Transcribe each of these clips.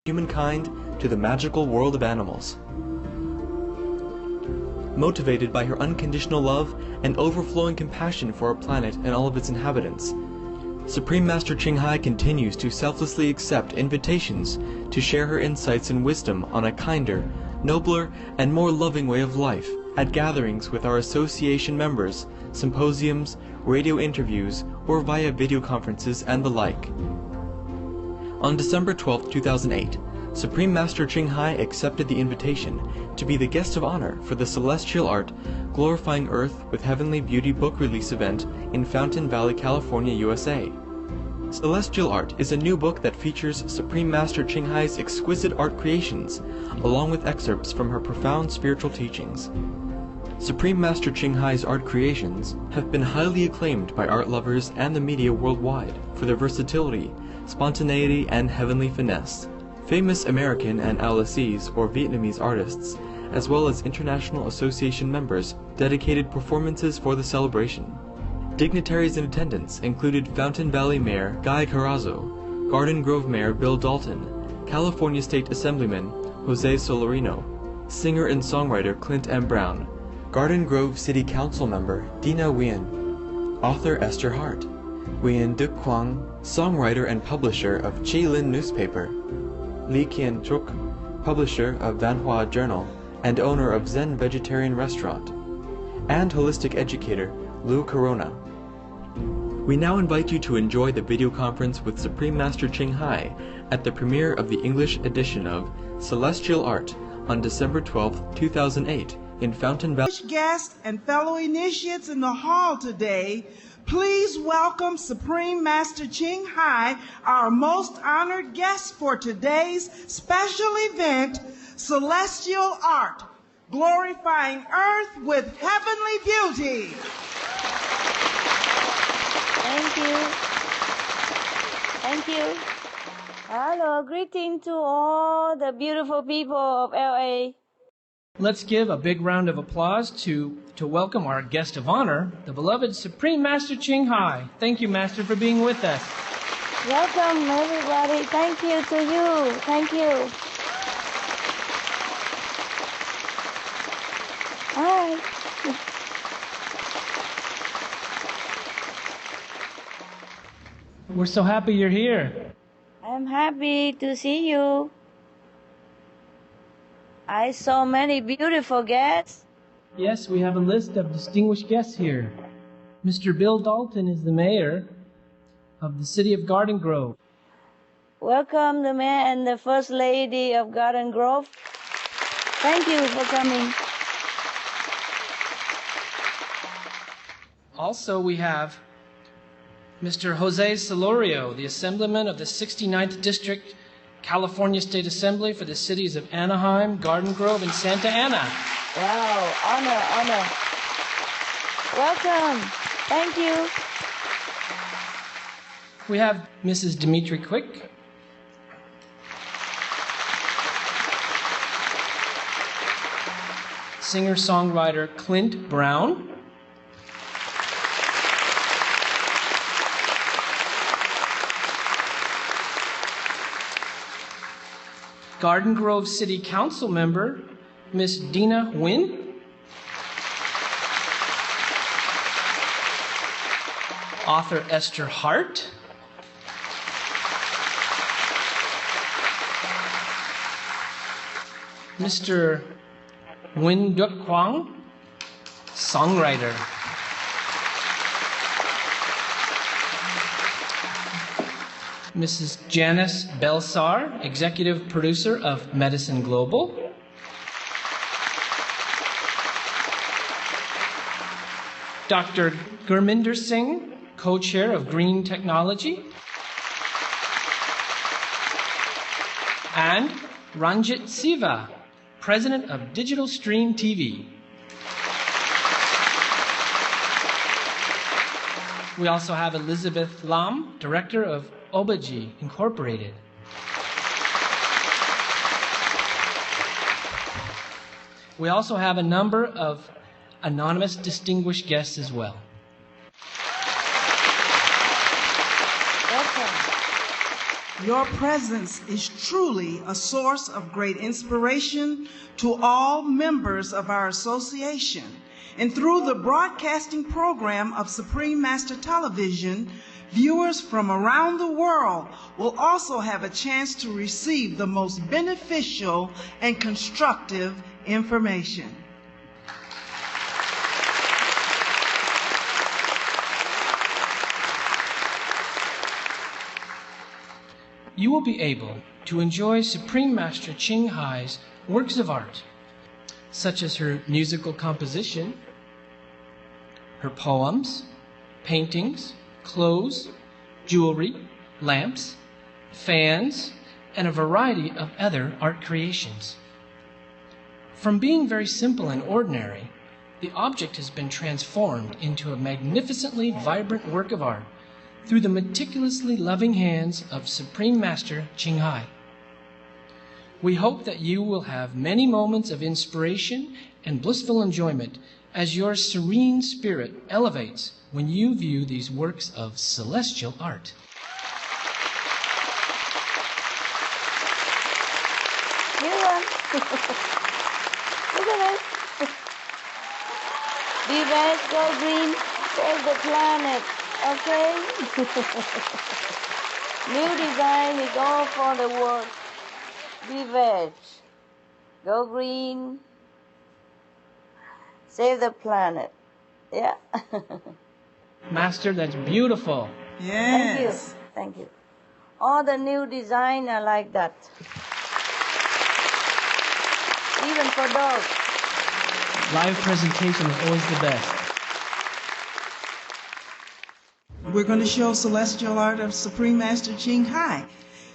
humankind to the magical world of animals. Motivated by her unconditional love and overflowing compassion for our planet and all of its inhabitants, Supreme Master Ching Hai continues to selflessly accept invitations to share her insights and wisdom on a kinder, nobler, and more loving way of life at gatherings with our association members, symposiums, radio interviews, or via video conferences and the like. On December 12, 2008, Supreme Master Ching Hai accepted the invitation to be the guest of honor for the Celestial Art Glorifying Earth with Heavenly Beauty book release event in Fountain Valley, California, USA. Celestial Art is a new book that features Supreme Master Ching Hai's exquisite art creations, along with excerpts from her profound spiritual teachings. Supreme Master Ching Hai's art creations have been highly acclaimed by art lovers and the media worldwide for their versatility, spontaneity, and heavenly finesse. Famous American and aulacese or Vietnamese artists, as well as international association members, dedicated performances for the celebration. Dignitaries in attendance included Fountain Valley Mayor Guy Carrazzo, Garden Grove Mayor Bill Dalton, California State Assemblyman Jose Solarino, singer and songwriter Clint M. Brown, Garden Grove City Council member Dina Nguyen, author Esther Hart, Nguyen Duc Quang, songwriter and publisher of Chi Lin newspaper, Lee Kien Chuk, publisher of Van Hoa Journal and owner of Zen Vegetarian Restaurant, and holistic educator Lou Corona. We now invite you to enjoy the video conference with Supreme Master Ching Hai at the premiere of the English edition of Celestial Art on December 12, 2008 in Fountain Valley. Guests and fellow initiates in the hall today, please welcome Supreme Master Ching Hai, our most honored guest for today's special event, Celestial Art, Glorifying Earth with Heavenly Beauty. Thank you. Thank you. Hello, greeting to all the beautiful people of LA. Let's give a big round of applause to welcome our guest of honor, the beloved Supreme Master Ching Hai. Thank you, Master, for being with us. Welcome, everybody. Thank you to you. Thank you. Hi. We're so happy you're here. I'm happy to see you. I saw many beautiful guests. Yes, we have a list of distinguished guests here. Mr. Bill Dalton is the mayor of the city of Garden Grove. Welcome the mayor and the first lady of Garden Grove. Thank you for coming. Also, we have Mr. Jose Solarino, the Assemblyman of the 69th District, California State Assembly for the cities of Anaheim, Garden Grove, and Santa Ana. Wow, honor. Welcome. Thank you. We have Mrs. Dimitri Quick. Singer-songwriter Clint Brown. Garden Grove City Council member, Miss Dina Nguyen. Author Esther Hart. Mr. Nguyen Duc Quang, songwriter. Mrs. Janice Belsar, executive producer of Medicine Global. Dr. Gurminder Singh, co-chair of Green Technology. And Ranjit Siva, president of Digital Stream TV. We also have Elizabeth Lam, director of Obaji Incorporated. We also have a number of anonymous distinguished guests as well. Welcome. Your presence is truly a source of great inspiration to all members of our association. And through the broadcasting program of Supreme Master Television, viewers from around the world will also have a chance to receive the most beneficial and constructive information. You will be able to enjoy Supreme Master Ching Hai's works of art, such as her musical composition, her poems, paintings, clothes, jewelry, lamps, fans, and a variety of other art creations. From being very simple and ordinary, the object has been transformed into a magnificently vibrant work of art through the meticulously loving hands of Supreme Master Ching Hai. We hope that you will have many moments of inspiration and blissful enjoyment as your serene spirit elevates when you view these works of celestial art. Look at this. Be red, go green, save the planet. Okay? New design is all for the world. Be veg. Go green. Save the planet. Yeah. Master, that's beautiful. Yes. Thank you. All the new design are like that. Even for dogs. Live presentation is always the best. We're going to show celestial art of Supreme Master Ching Hai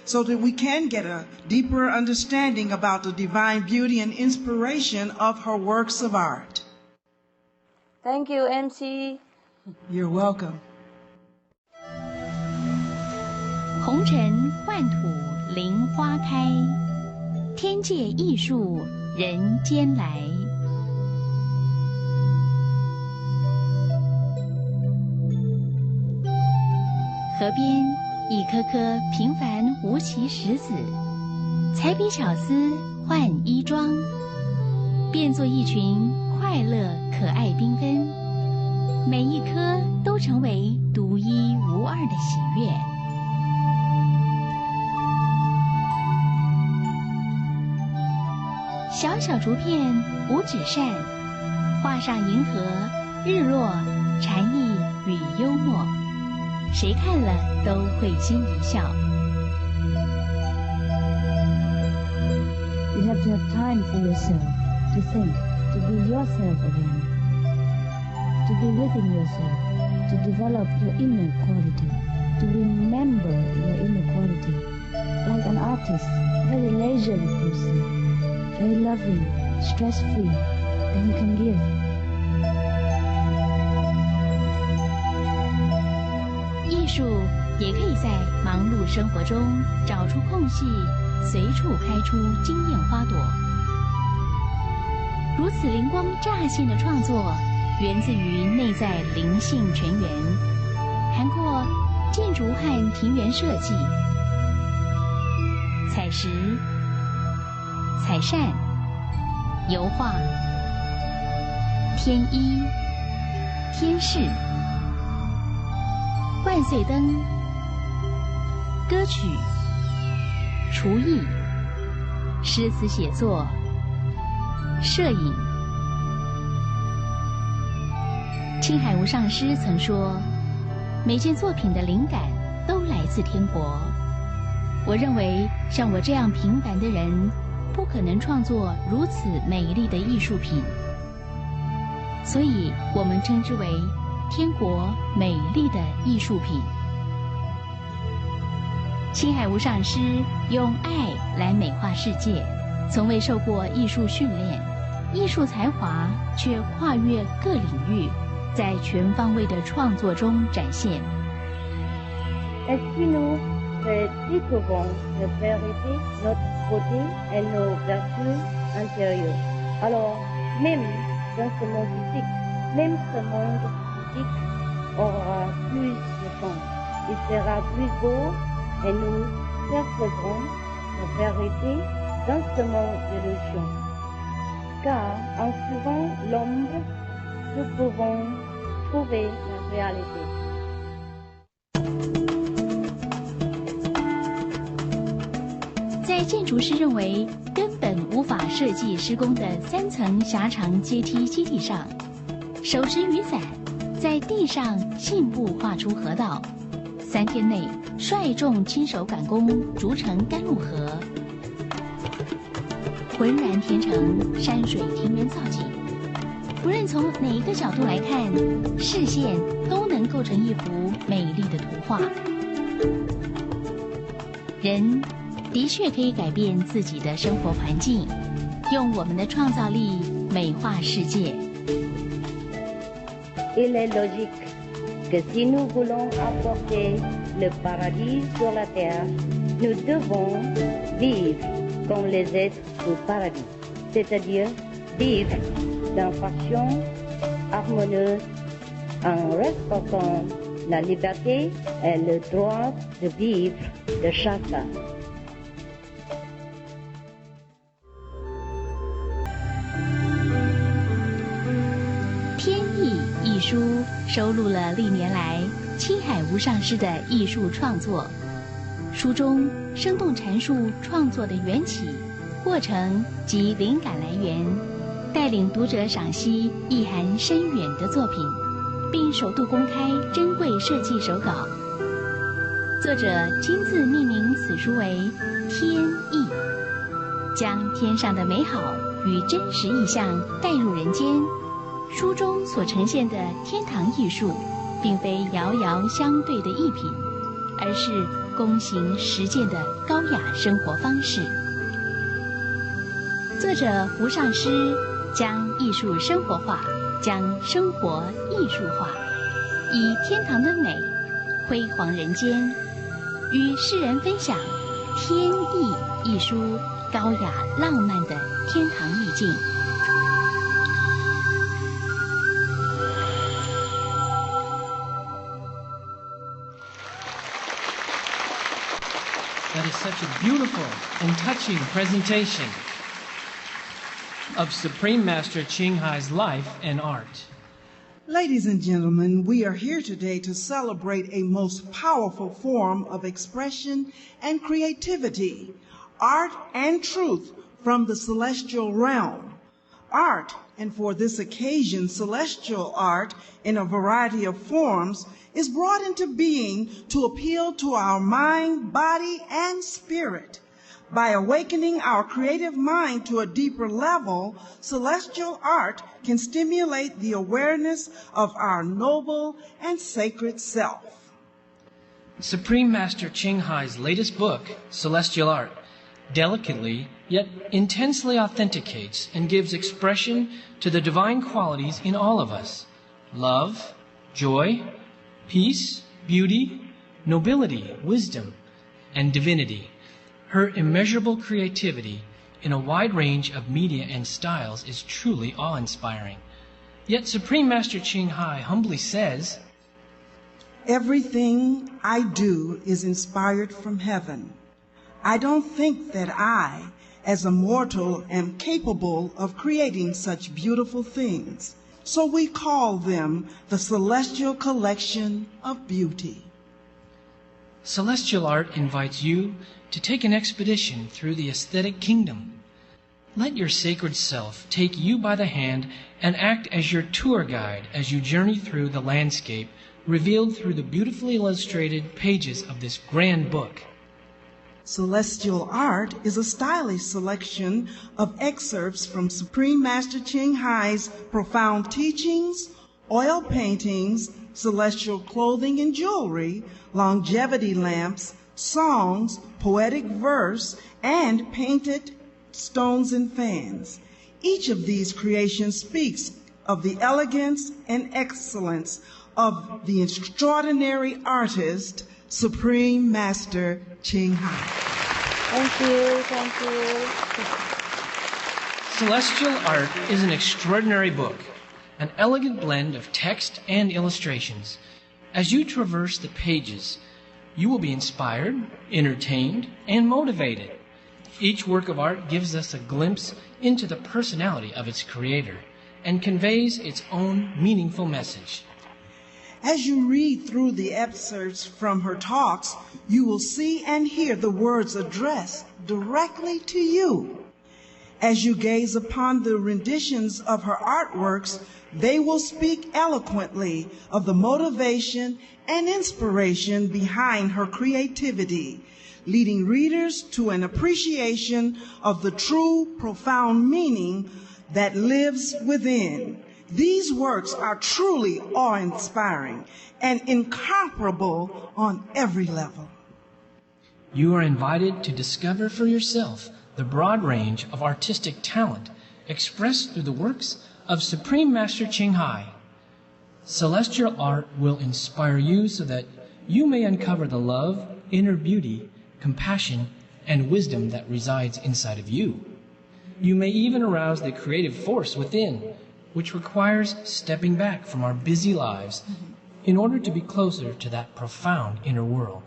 so that we can get a deeper understanding about the divine beauty and inspiration of her works of art. Thank you, MC. You're welcome. 红尘幻土灵花开，天界艺术人间来。河边一颗颗平凡无奇石子，彩笔巧思换衣装，变作一群快乐可爱缤纷，每一颗都成为独一无二的喜悦。小小竹片五指扇，画上银河、日落、禅意与幽默，谁看了都会心一笑。You have to have time for yourself, to think, to be yourself again, to be within yourself, to develop your inner quality, to remember your inner quality, like an artist, very leisurely person, very loving, stress-free, then you can give. 艺术也可以在忙碌生活中找出空隙，随处开出惊艳花朵。如此灵光乍现的创作，源自于内在灵性泉源，涵括建筑和庭园设计、采石、采扇、油画、天衣、天饰、万岁灯、歌曲、厨艺、诗词写作、摄影。青海无上师曾说，每件作品的灵感都来自天国。我认为，像我这样平凡的人，不可能创作如此美丽的艺术品，所以我们称之为天国美丽的艺术品。青海无上师用爱来美化世界，从未受过艺术训练，艺术才华却跨越各领域，在全方位的创作中展现。Est-ce que nous découvrons notre vérité, notre beauté et nos vertus intérieures? Alors, même dans ce monde physique, même ce monde physique aura plus de sens. Il sera plus beau et nous interpréterons la vérité dans ce monde d'illusion. Car en suivant l'ombre, nous pouvons trouver la réalité. 在建筑师认为根本无法设计施工的3层狭长阶梯基地上，手持雨伞，在地上信步画出河道，3天内率众亲手赶工筑成甘露河，浑然天成，山水庭园造景。不论从哪一个角度来看，视线都能构成一幅美丽的图画。人的确可以改变自己的生活环境，用我们的创造力美化世界。Il est logique que si nous voulons apporter le paradis sur la terre, nous devons vivre comme les êtres du paradis, c'est-à-dire vivre dans façon harmonieuse en respectant la liberté et le droit de vivre de chacun. 天意一书收录了历年来青海无上师的艺术创作，书中生动阐述创作的缘起、过程及灵感来源，带领读者赏析意涵深远的作品，并首度公开珍贵设计手稿。作者亲自命名此书为《天意》，将天上的美好与真实意象带入人间。书中所呈现的天堂艺术，并非遥遥相对的艺品，而是躬行实践的高雅生活方式。作者无上师将艺术生活化，将生活艺术化，以天堂的美辉煌人间，与世人分享《天意》一书高雅浪漫的天堂意境。That is such a beautiful and touching presentation of Supreme Master Ching Hai's life and art. Ladies and gentlemen, we are here today to celebrate a most powerful form of expression and creativity, art and truth from the celestial realm. Art, and for this occasion, celestial art in a variety of forms, is brought into being to appeal to our mind, body, and spirit. By awakening our creative mind to a deeper level, celestial art can stimulate the awareness of our noble and sacred self. Supreme Master Ching Hai's latest book, Celestial Art, delicately yet intensely authenticates and gives expression to the divine qualities in all of us: love, joy, peace, beauty, nobility, wisdom, and divinity. Her immeasurable creativity in a wide range of media and styles is truly awe-inspiring. Yet Supreme Master Ching Hai humbly says, "Everything I do is inspired from heaven. I don't think that I, as a mortal, am capable of creating such beautiful things. So we call them the Celestial Collection of Beauty." Celestial Art invites you to take an expedition through the aesthetic kingdom. Let your sacred self take you by the hand and act as your tour guide as you journey through the landscape revealed through the beautifully illustrated pages of this grand book. Celestial Art is a stylish selection of excerpts from Supreme Master Ching Hai's profound teachings, oil paintings, celestial clothing and jewelry, longevity lamps, songs, poetic verse, and painted stones and fans. Each of these creations speaks of the elegance and excellence of the extraordinary artist, Supreme Master Ching Hai. Thank you, thank you. Celestial Art is an extraordinary book, an elegant blend of text and illustrations. As you traverse the pages, You will be inspired, entertained, and motivated. Each work of art gives us a glimpse into the personality of its creator and conveys its own meaningful message. As you read through the excerpts from her talks, you will see and hear the words addressed directly to you. As you gaze upon the renditions of her artworks, they will speak eloquently of the motivation and inspiration behind her creativity, leading readers to an appreciation of the true, profound meaning that lives within. These works are truly awe-inspiring and incomparable on every level. You are invited to discover for yourself the broad range of artistic talent expressed through the works of Supreme Master Ching Hai. Celestial art will inspire you so that you may uncover the love, inner beauty, compassion, and wisdom that resides inside of you. You may even arouse the creative force within, which requires stepping back from our busy lives in order to be closer to that profound inner world.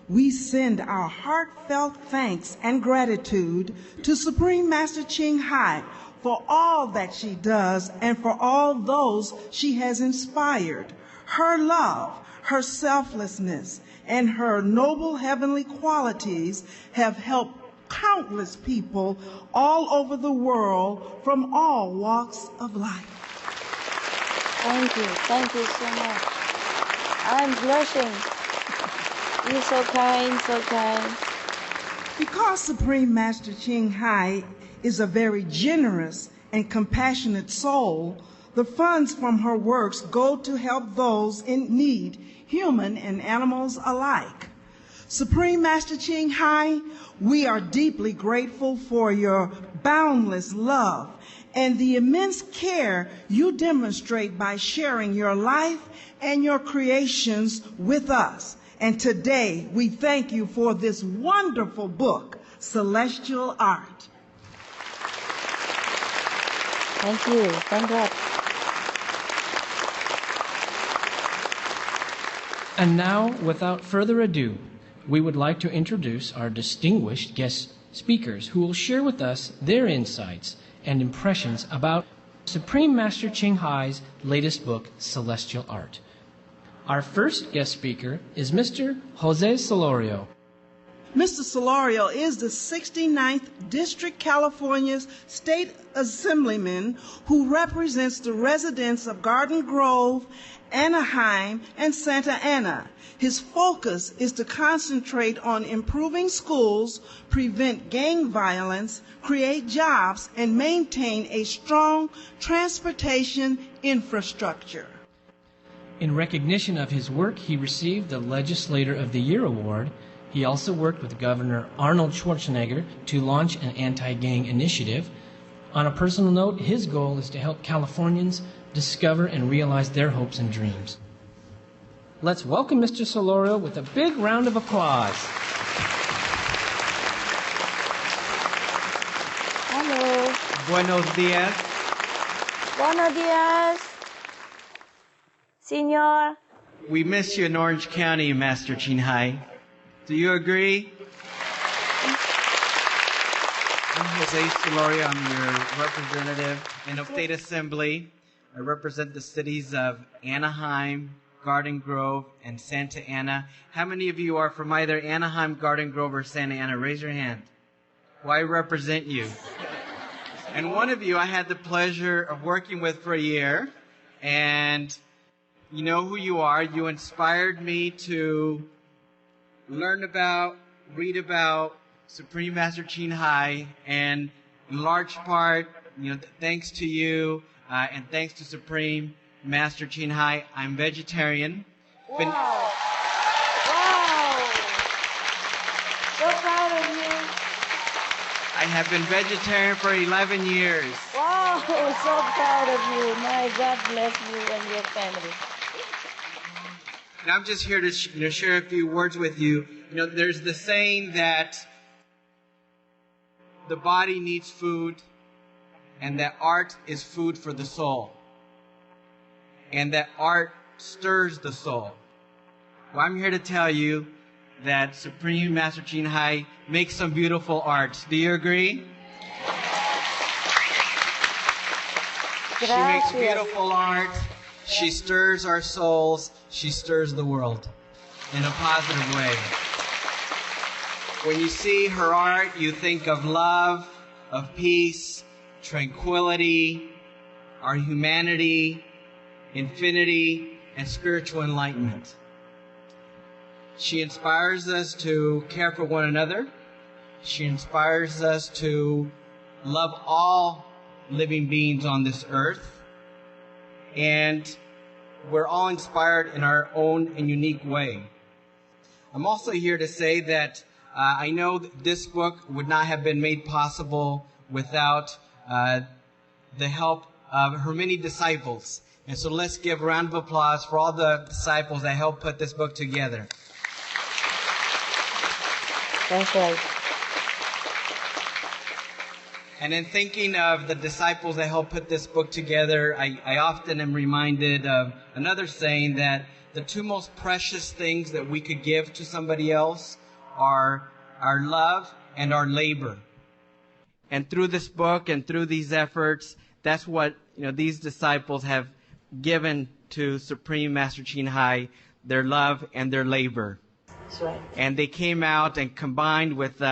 We send our heartfelt thanks and gratitude to Supreme Master Ching Hai for all that she does and for all those she has inspired. Her love, her selflessness, and her noble heavenly qualities have helped countless people all over the world from all walks of life. Thank you so much. I'm blushing. You're so kind, so kind. Because Supreme Master Ching Hai is a very generous and compassionate soul, the funds from her works go to help those in need, human and animals alike. Supreme Master Ching Hai, we are deeply grateful for your boundless love and the immense care you demonstrate by sharing your life and your creations with us. And today, we thank you for this wonderful book, Celestial Art. Thank you. Thank God. And now, without further ado, we would like to introduce our distinguished guest speakers who will share with us their insights and impressions about Supreme Master Ching Hai's latest book, Celestial Art. Our first guest speaker is Mr. Jose Solorio. Mr. Solorio is the 69th District California's State Assemblyman who represents the residents of Garden Grove, Anaheim, and Santa Ana. His focus is to concentrate on improving schools, prevent gang violence, create jobs, and maintain a strong transportation infrastructure. In recognition of his work, he received the Legislator of the Year award. He also worked with Governor Arnold Schwarzenegger to launch an anti-gang initiative. On a personal note, his goal is to help Californians discover and realize their hopes and dreams. Let's welcome Mr. Solorio with a big round of applause. Hello. Buenos dias. Buenos dias. Senor. We miss you in Orange County, Master Ching Hai. Do you agree? I'm Jose Solorio. I'm your representative in the State Assembly. I represent the cities of Anaheim, Garden Grove, and Santa Ana. How many of you are from either Anaheim, Garden Grove, or Santa Ana? Raise your hand. Well, I represent you. And one of you I had the pleasure of working with for a year, and you know who you are. You inspired me to learn about, read about Supreme Master Ching Hai, and in large part, thanks to you and thanks to Supreme Master Ching Hai, I'm vegetarian. Wow. Wow. So proud of you. I have been vegetarian for 11 years. Wow, so proud of you. My God bless you and your family. And I'm just here to share a few words with you. There's the saying that the body needs food and that art is food for the soul. And that art stirs the soul. Well, I'm here to tell you that Supreme Master Ching Hai makes some beautiful art. Do you agree? She makes beautiful art. She stirs our souls. She stirs the world in a positive way. When you see her art, you think of love, of peace, tranquility, our humanity, infinity, and spiritual enlightenment. She inspires us to care for one another. She inspires us to love all living beings on this earth. And we're all inspired in our own and unique way. I'm also here to say that I know that this book would not have been made possible without the help of her many disciples. And so let's give a round of applause for all the disciples that helped put this book together. That's right. And in thinking of the disciples that helped put this book together, I often am reminded of another saying that the two most precious things that we could give to somebody else are our love and our labor. And through this book and through these efforts, that's what these disciples have given to Supreme Master Ching Hai, their love and their labor. That's right. And they came out and combined with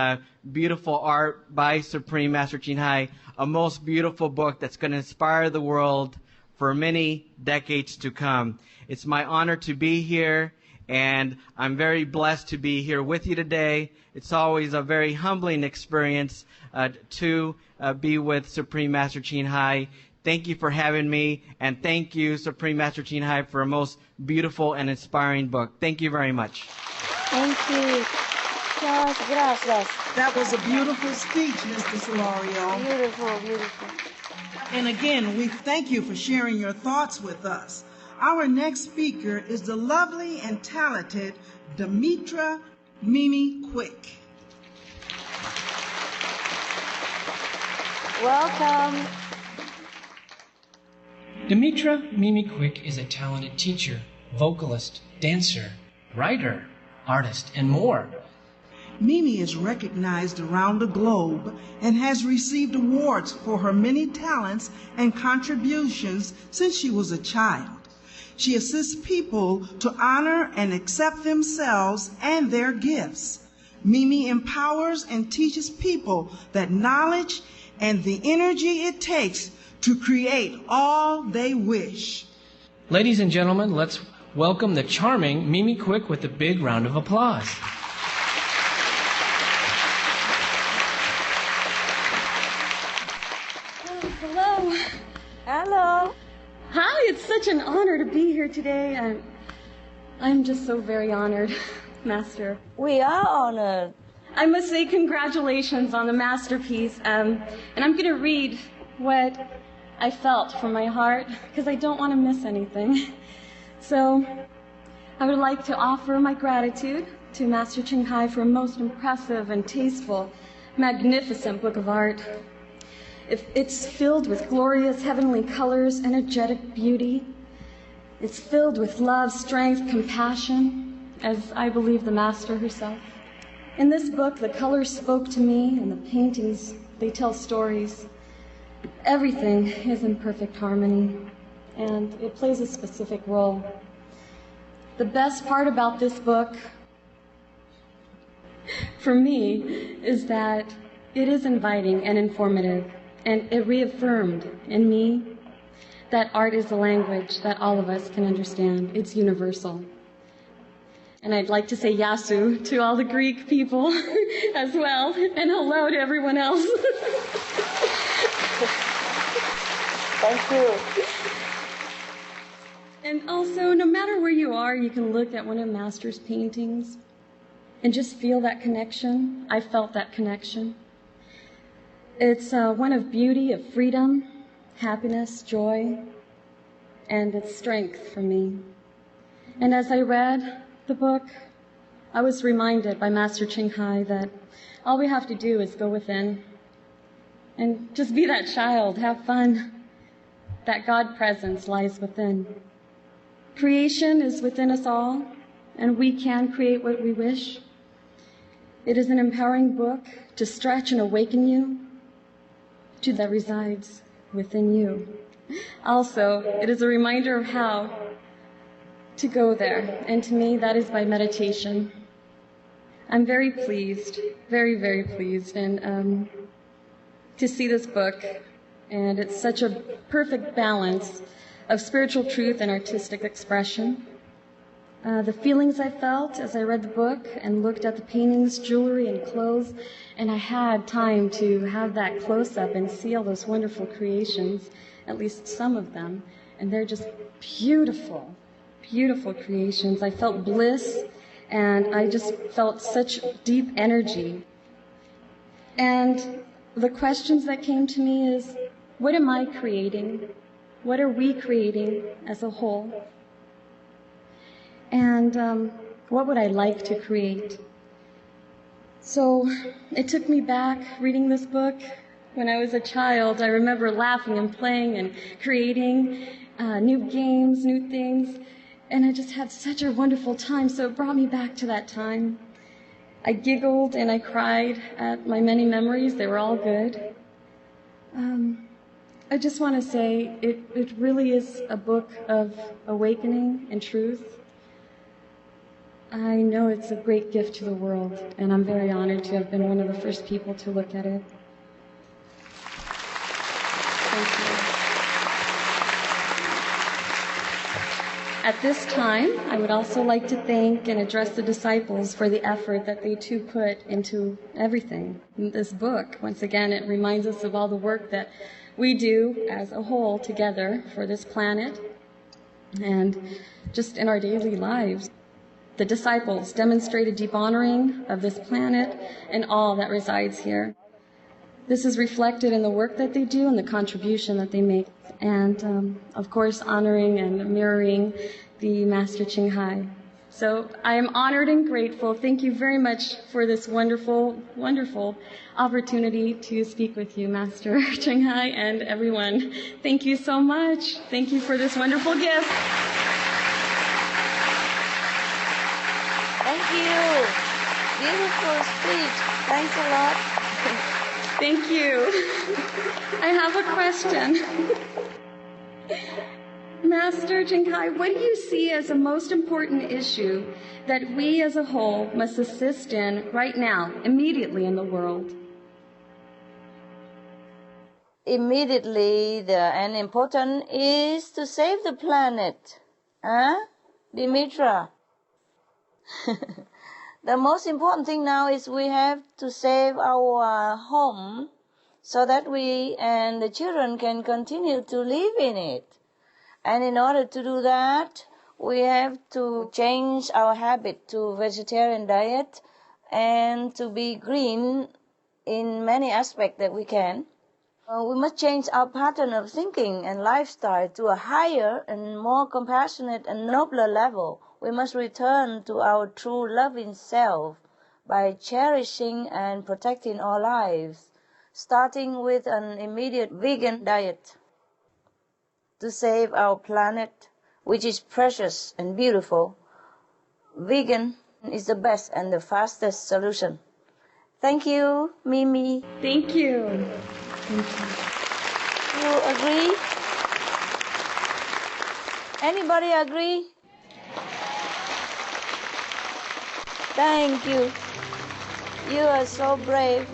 beautiful art by Supreme Master Ching Hai, a most beautiful book that's going to inspire the world for many decades to come. It's my honor to be here, and I'm very blessed to be here with you today. It's always a very humbling experience to be with Supreme Master Ching Hai. Thank you for having me, and thank you, Supreme Master Ching Hai, for a most beautiful and inspiring book. Thank you very much. Thank you. Muchas gracias. That was a beautiful speech, Mr. Solorio. Beautiful, beautiful. And again, we thank you for sharing your thoughts with us. Our next speaker is the lovely and talented Demetra Mimi Quick. Welcome. Demetra Mimi Quick is a talented teacher, vocalist, dancer, writer, artist, and more. Mimi is recognized around the globe and has received awards for her many talents and contributions since she was a child. She assists people to honor and accept themselves and their gifts. Mimi empowers and teaches people that knowledge and the energy it takes to create all they wish. Ladies and gentlemen, let's welcome the charming Mimi Quick with a big round of applause. Hello. Hello. Hi, it's such an honor to be here today. I'm just so very honored, Master. We are honored. I must say congratulations on the masterpiece. And I'm going to read what I felt from my heart, because I don't want to miss anything. So I would like to offer my gratitude to Master Ching Hai for a most impressive and tasteful, magnificent book of art. It's filled with glorious heavenly colors, energetic beauty. It's filled with love, strength, compassion, as I believe the Master herself. In this book, the colors spoke to me, and the paintings, they tell stories. Everything is in perfect harmony, and it plays a specific role. The best part about this book, for me, is that it is inviting and informative, and it reaffirmed in me that art is a language that all of us can understand. It's universal. And I'd like to say yasu to all the Greek people as well, and hello to everyone else. Thank you. And also, no matter where you are, you can look at one of Master's paintings and just feel that connection. I felt that connection. It's one of beauty, of freedom, happiness, joy, and it's strength for me. And as I read the book, I was reminded by Master Ching Hai that all we have to do is go within and just be that child, have fun. That God presence lies within. Creation is within us all, and we can create what we wish. It is an empowering book to stretch and awaken you to that resides within you. Also, it is a reminder of how to go there, and to me, that is by meditation. I'm very pleased, very, very pleased, and to see this book, and it's such a perfect balance of spiritual truth and artistic expression. The feelings I felt as I read the book and looked at the paintings, jewelry, and clothes, and I had time to have that close-up and see all those wonderful creations, at least some of them, and they're just beautiful, beautiful creations. I felt bliss, and I just felt such deep energy. And the questions that came to me is, what am I creating? What are we creating as a whole? And what would I like to create? So it took me back reading this book. When I was a child, I remember laughing and playing and creating new games, new things, and I just had such a wonderful time, so it brought me back to that time. I giggled and I cried at my many memories. They were all good. I just want to say it really is a book of awakening and truth. I know it's a great gift to the world, and I'm very honored to have been one of the first people to look at it. Thank you. At this time, I would also like to thank and address the disciples for the effort that they too put into everything. In this book, once again, it reminds us of all the work that we do as a whole together for this planet and just in our daily lives. The disciples demonstrate a deep honoring of this planet and all that resides here. This is reflected in the work that they do and the contribution that they make, and of course honoring and mirroring the Master Ching Hai. So I am honored and grateful. Thank you very much for this wonderful, wonderful opportunity to speak with you, Master Ching Hai, and everyone. Thank you so much. Thank you for this wonderful gift. Thank you. Beautiful speech. Thanks a lot. Thank you. I have a question. Master Ching Hai, what do you see as the most important issue that we as a whole must assist in right now, immediately in the world? Immediately, and important is to save the planet. Huh? Dimitra? The most important thing now is we have to save our home so that we and the children can continue to live in it. And in order to do that, we have to change our habit to vegetarian diet and to be green in many aspects that we can. We must change our pattern of thinking and lifestyle to a higher and more compassionate and nobler level. We must return to our true loving self by cherishing and protecting our lives, starting with an immediate vegan diet. To save our planet, which is precious and beautiful, vegan is the best and the fastest solution. Thank you, Mimi. Thank you. You agree? Anybody agree? Thank you. You are so brave.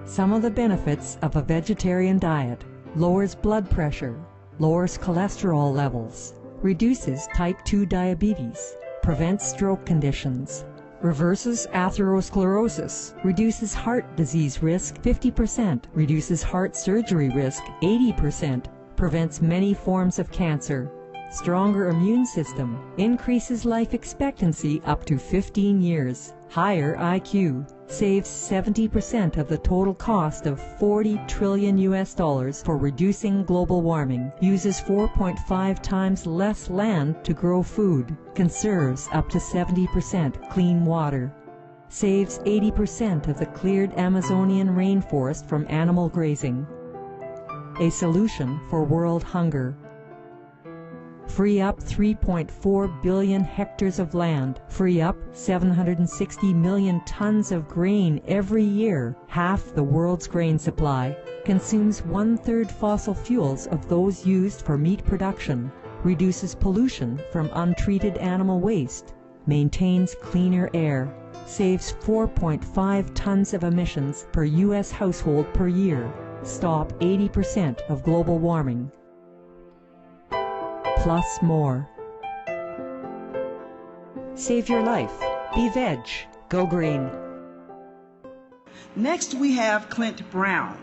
Some of the benefits of a vegetarian diet: lowers blood pressure, lowers cholesterol levels, reduces type 2 diabetes, prevents stroke conditions, reverses atherosclerosis, reduces heart disease risk 50%, reduces heart surgery risk 80%, prevents many forms of cancer, stronger immune system, increases life expectancy up to 15 years, higher IQ, saves 70% of the total cost of $40 trillion for reducing global warming, uses 4.5 times less land to grow food, conserves up to 70% clean water, saves 80% of the cleared Amazonian rainforest from animal grazing, a solution for world hunger. Free up 3.4 billion hectares of land. Free up 760 million tons of grain every year. Half the world's grain supply. Consumes 1/3 fossil fuels of those used for meat production. Reduces pollution from untreated animal waste. Maintains cleaner air. Saves 4.5 tons of emissions per U.S. household per year. Stop 80% of global warming. Plus more. Save your life. Be veg. Go green. Next we have Clint Brown.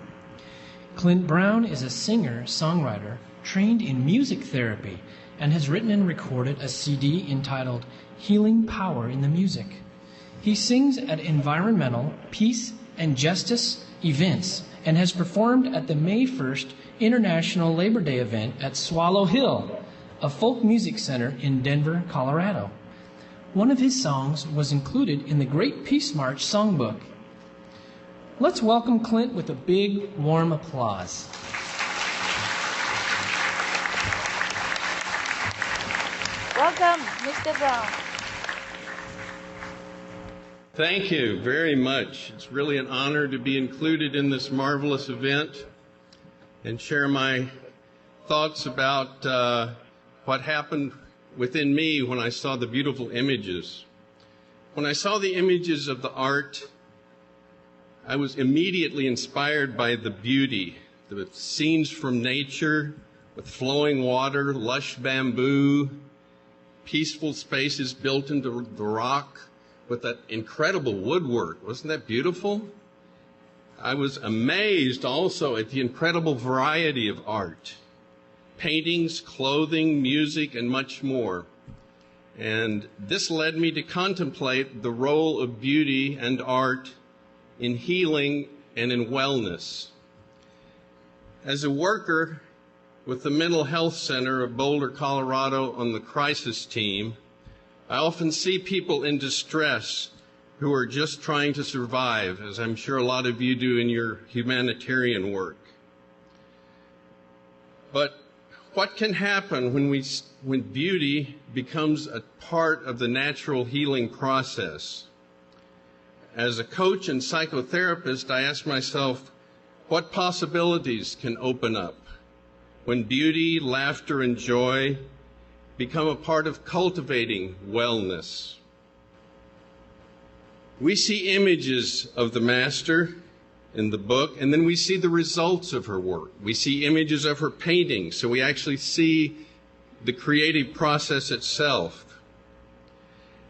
Clint Brown is a singer-songwriter trained in music therapy and has written and recorded a CD entitled Healing Power in the Music. He sings at environmental, peace, and justice events and has performed at the May 1st International Labor Day event at Swallow Hill, a folk music center in Denver, Colorado. One of his songs was included in the Great Peace March songbook. Let's welcome Clint with a big, warm applause. Welcome, Mr. Brown. Thank you very much. It's really an honor to be included in this marvelous event and share my thoughts about what happened within me when I saw the beautiful images. When I saw the images of the art, I was immediately inspired by the beauty, the scenes from nature with flowing water, lush bamboo, peaceful spaces built into the rock, with that incredible woodwork. Wasn't that beautiful? I was amazed also at the incredible variety of art. Paintings, clothing, music, and much more. And this led me to contemplate the role of beauty and art in healing and in wellness. As a worker with the Mental Health Center of Boulder, Colorado on the crisis team, I often see people in distress who are just trying to survive, as I'm sure a lot of you do in your humanitarian work. But what can happen when beauty becomes a part of the natural healing process? As a coach and psychotherapist, I ask myself, what possibilities can open up when beauty, laughter, and joy become a part of cultivating wellness? We see images of the Master in the book, and then we see the results of her work. We see images of her paintings, so we actually see the creative process itself.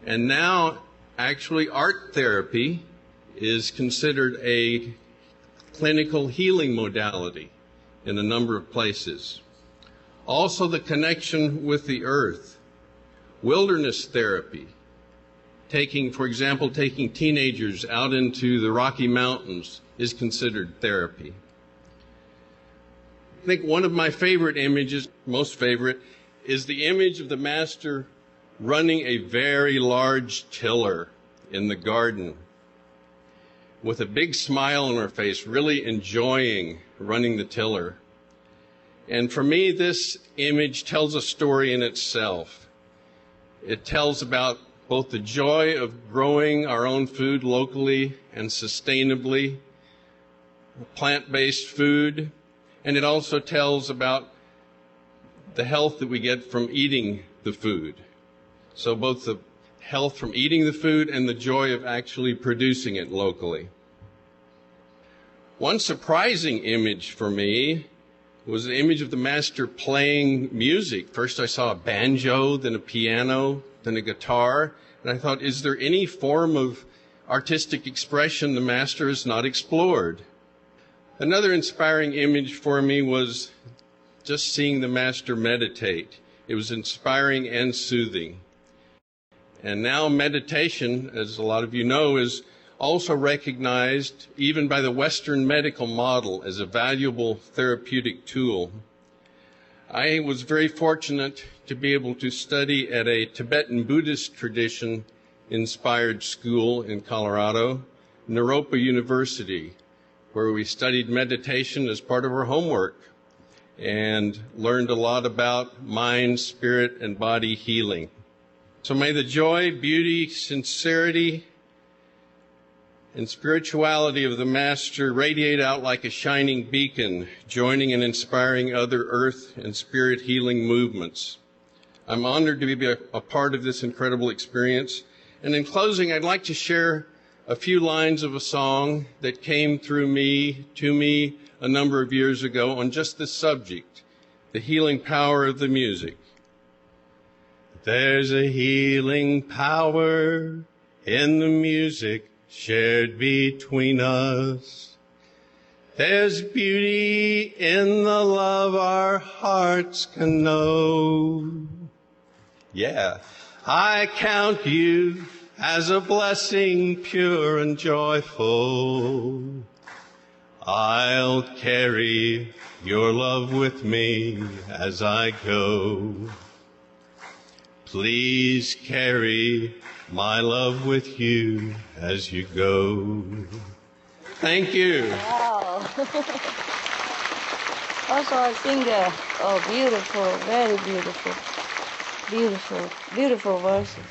And now, actually, art therapy is considered a clinical healing modality in a number of places. Also, the connection with the earth, wilderness therapy, for example, taking teenagers out into the Rocky Mountains is considered therapy. I think one of my favorite images, most favorite, is the image of the Master running a very large tiller in the garden with a big smile on her face, really enjoying running the tiller. And for me, this image tells a story in itself. It tells about both the joy of growing our own food locally and sustainably, plant-based food, and it also tells about the health that we get from eating the food. So both the health from eating the food and the joy of actually producing it locally. One surprising image for me was the image of the Master playing music. First I saw a banjo, then a piano, then a guitar, and I thought, is there any form of artistic expression the Master has not explored? Another inspiring image for me was just seeing the Master meditate. It was inspiring and soothing. And now meditation, as a lot of you know, is also recognized even by the Western medical model as a valuable therapeutic tool. I was very fortunate to be able to study at a Tibetan Buddhist tradition-inspired school in Colorado, Naropa University, where we studied meditation as part of our homework. and learned a lot about mind, spirit, and body healing. So may the joy, beauty, sincerity, and spirituality of the Master radiate out like a shining beacon, joining and inspiring other earth and spirit healing movements. I'm honored to be a part of this incredible experience. And in closing, I'd like to share a few lines of a song that came to me a number of years ago on just this subject, the healing power of the music. There's a healing power in the music shared between us. There's beauty in the love our hearts can know. Yeah, I count you as a blessing pure and joyful. I'll carry your love with me as I go. Please carry my love with you as you go. Thank you. Wow. Also a singer. Oh, beautiful, very beautiful. Beautiful, beautiful verses.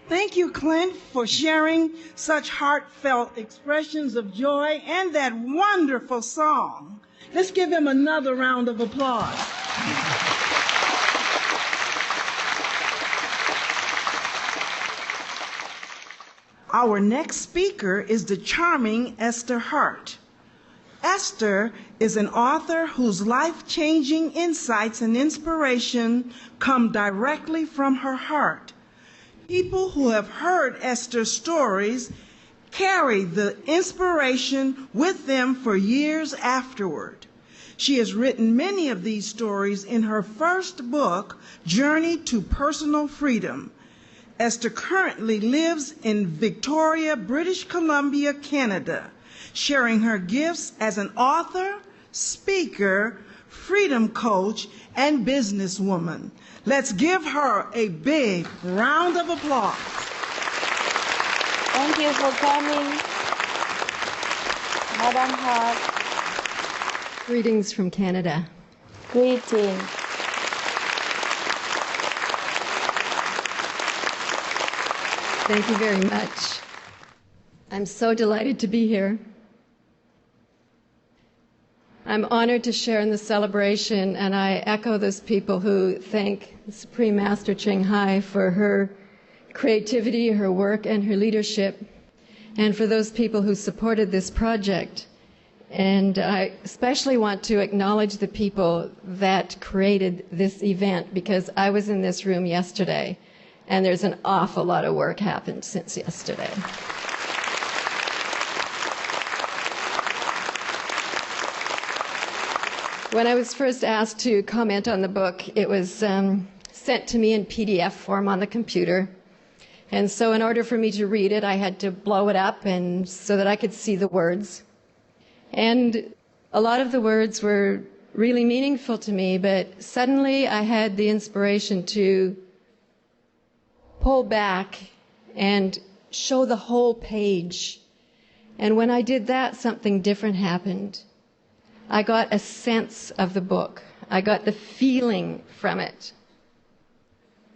Thank you, Clint, for sharing such heartfelt expressions of joy and that wonderful song. Let's give him another round of applause. Our next speaker is the charming Esther Hart. Esther is an author whose life-changing insights and inspiration come directly from her heart. People who have heard Esther's stories carry the inspiration with them for years afterward. She has written many of these stories in her first book, Journey to Personal Freedom. Esther currently lives in Victoria, British Columbia, Canada, sharing her gifts as an author, speaker, freedom coach, and businesswoman. Let's give her a big round of applause. Thank you for coming, Madam Hart. Greetings from Canada. Greetings. Thank you very much. I'm so delighted to be here. I'm honored to share in the celebration, and I echo those people who thank Supreme Master Ching Hai for her creativity, her work, and her leadership, and for those people who supported this project. And I especially want to acknowledge the people that created this event, because I was in this room yesterday, and there's an awful lot of work happened since yesterday. When I was first asked to comment on the book, it was sent to me in PDF form on the computer. And so in order for me to read it, I had to blow it up and so that I could see the words. And a lot of the words were really meaningful to me, but suddenly I had the inspiration to pull back and show the whole page. And when I did that, something different happened. I got a sense of the book. I got the feeling from it.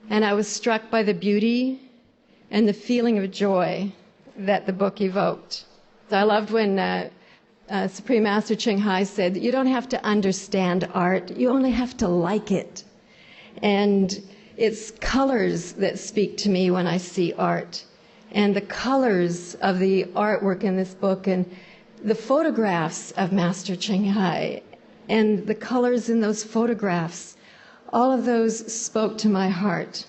And I was struck by the beauty and the feeling of joy that the book evoked. So I loved when Supreme Master Ching Hai said that you don't have to understand art, you only have to like it. And it's colors that speak to me when I see art. And the colors of the artwork in this book and the photographs of Master Ching Hai and the colors in those photographs, all of those spoke to my heart.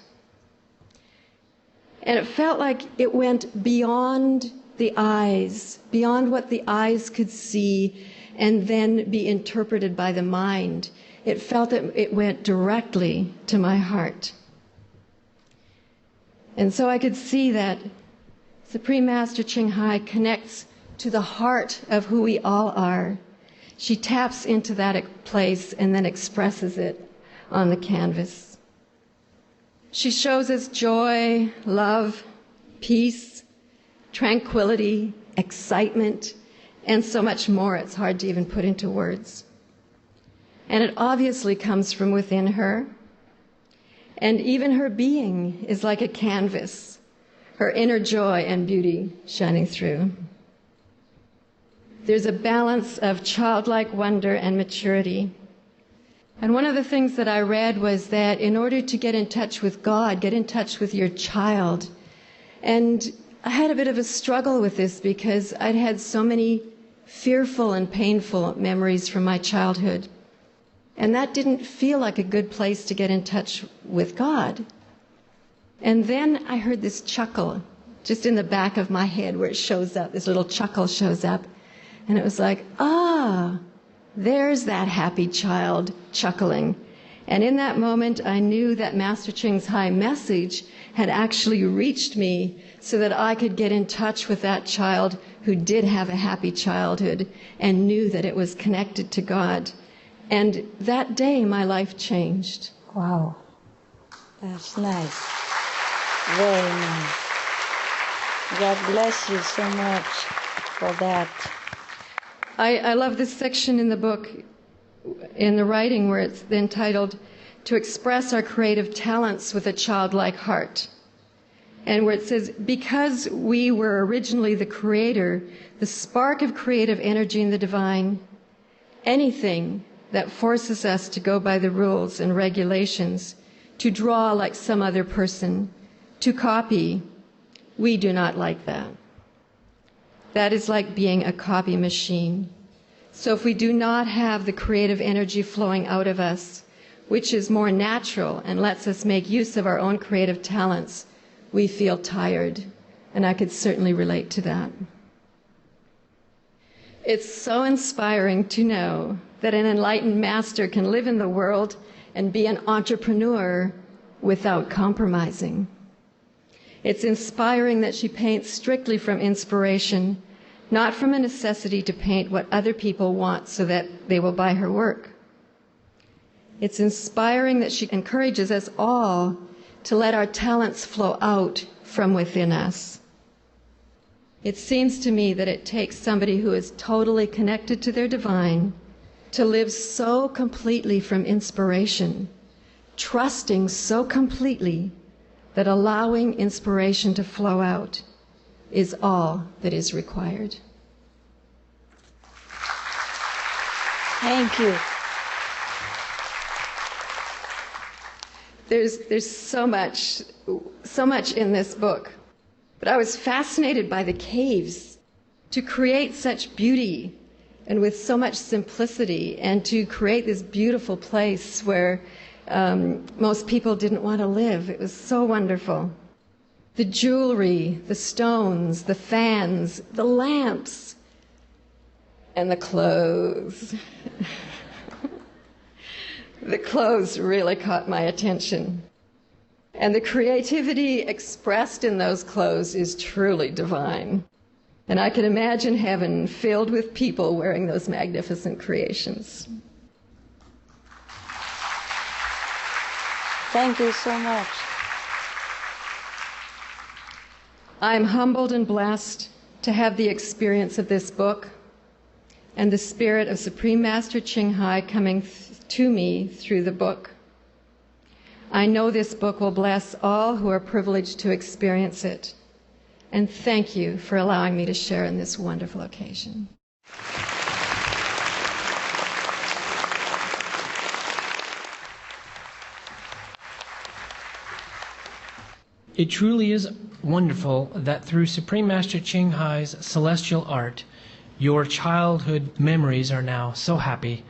And it felt like it went beyond the eyes, beyond what the eyes could see and then be interpreted by the mind. It felt that it went directly to my heart. And so I could see that Supreme Master Ching Hai connects to the heart of who we all are. She taps into that place and then expresses it on the canvas. She shows us joy, love, peace, tranquility, excitement, and so much more it's hard to even put into words. and it obviously comes from within her. And even her being is like a canvas, her inner joy and beauty shining through. There's a balance of childlike wonder and maturity. And one of the things that I read was that in order to get in touch with God, get in touch with your child. And I had a bit of a struggle with this because I'd had so many fearful and painful memories from my childhood. And that didn't feel like a good place to get in touch with God. And then I heard this chuckle just in the back of my head where it shows up, this little chuckle shows up. And it was like, there's that happy child chuckling. And in that moment, I knew that Master Ching's high message had actually reached me so that I could get in touch with that child who did have a happy childhood and knew that it was connected to God. And that day, my life changed. Wow. That's nice. Very nice. God bless you so much for that. I love this section in the book, in the writing, where it's entitled, "To Express Our Creative Talents with a Childlike Heart." And where it says, because we were originally the creator, the spark of creative energy in the divine, anything that forces us to go by the rules and regulations, to draw like some other person, to copy, we do not like that. That is like being a copy machine. So if we do not have the creative energy flowing out of us, which is more natural and lets us make use of our own creative talents, we feel tired. And I could certainly relate to that. It's so inspiring to know that an enlightened master can live in the world and be an entrepreneur without compromising. It's inspiring that she paints strictly from inspiration, not from a necessity to paint what other people want so that they will buy her work. It's inspiring that she encourages us all to let our talents flow out from within us. It seems to me that it takes somebody who is totally connected to their divine to live so completely from inspiration, trusting so completely that allowing inspiration to flow out is all that is required. Thank you. There's so much in this book. But I was fascinated by the caves, to create such beauty and with so much simplicity, and to create this beautiful place where most people didn't want to live. It was so wonderful. The jewelry, the stones, the fans, the lamps, and the clothes. The clothes really caught my attention. And the creativity expressed in those clothes is truly divine. And I can imagine heaven filled with people wearing those magnificent creations. Thank you so much. I'm humbled and blessed to have the experience of this book and the spirit of Supreme Master Ching Hai coming to me through the book. I know this book will bless all who are privileged to experience it. And thank you for allowing me to share in this wonderful occasion. It truly is wonderful that through Supreme Master Ching Hai's celestial art, your childhood memories are now so happy.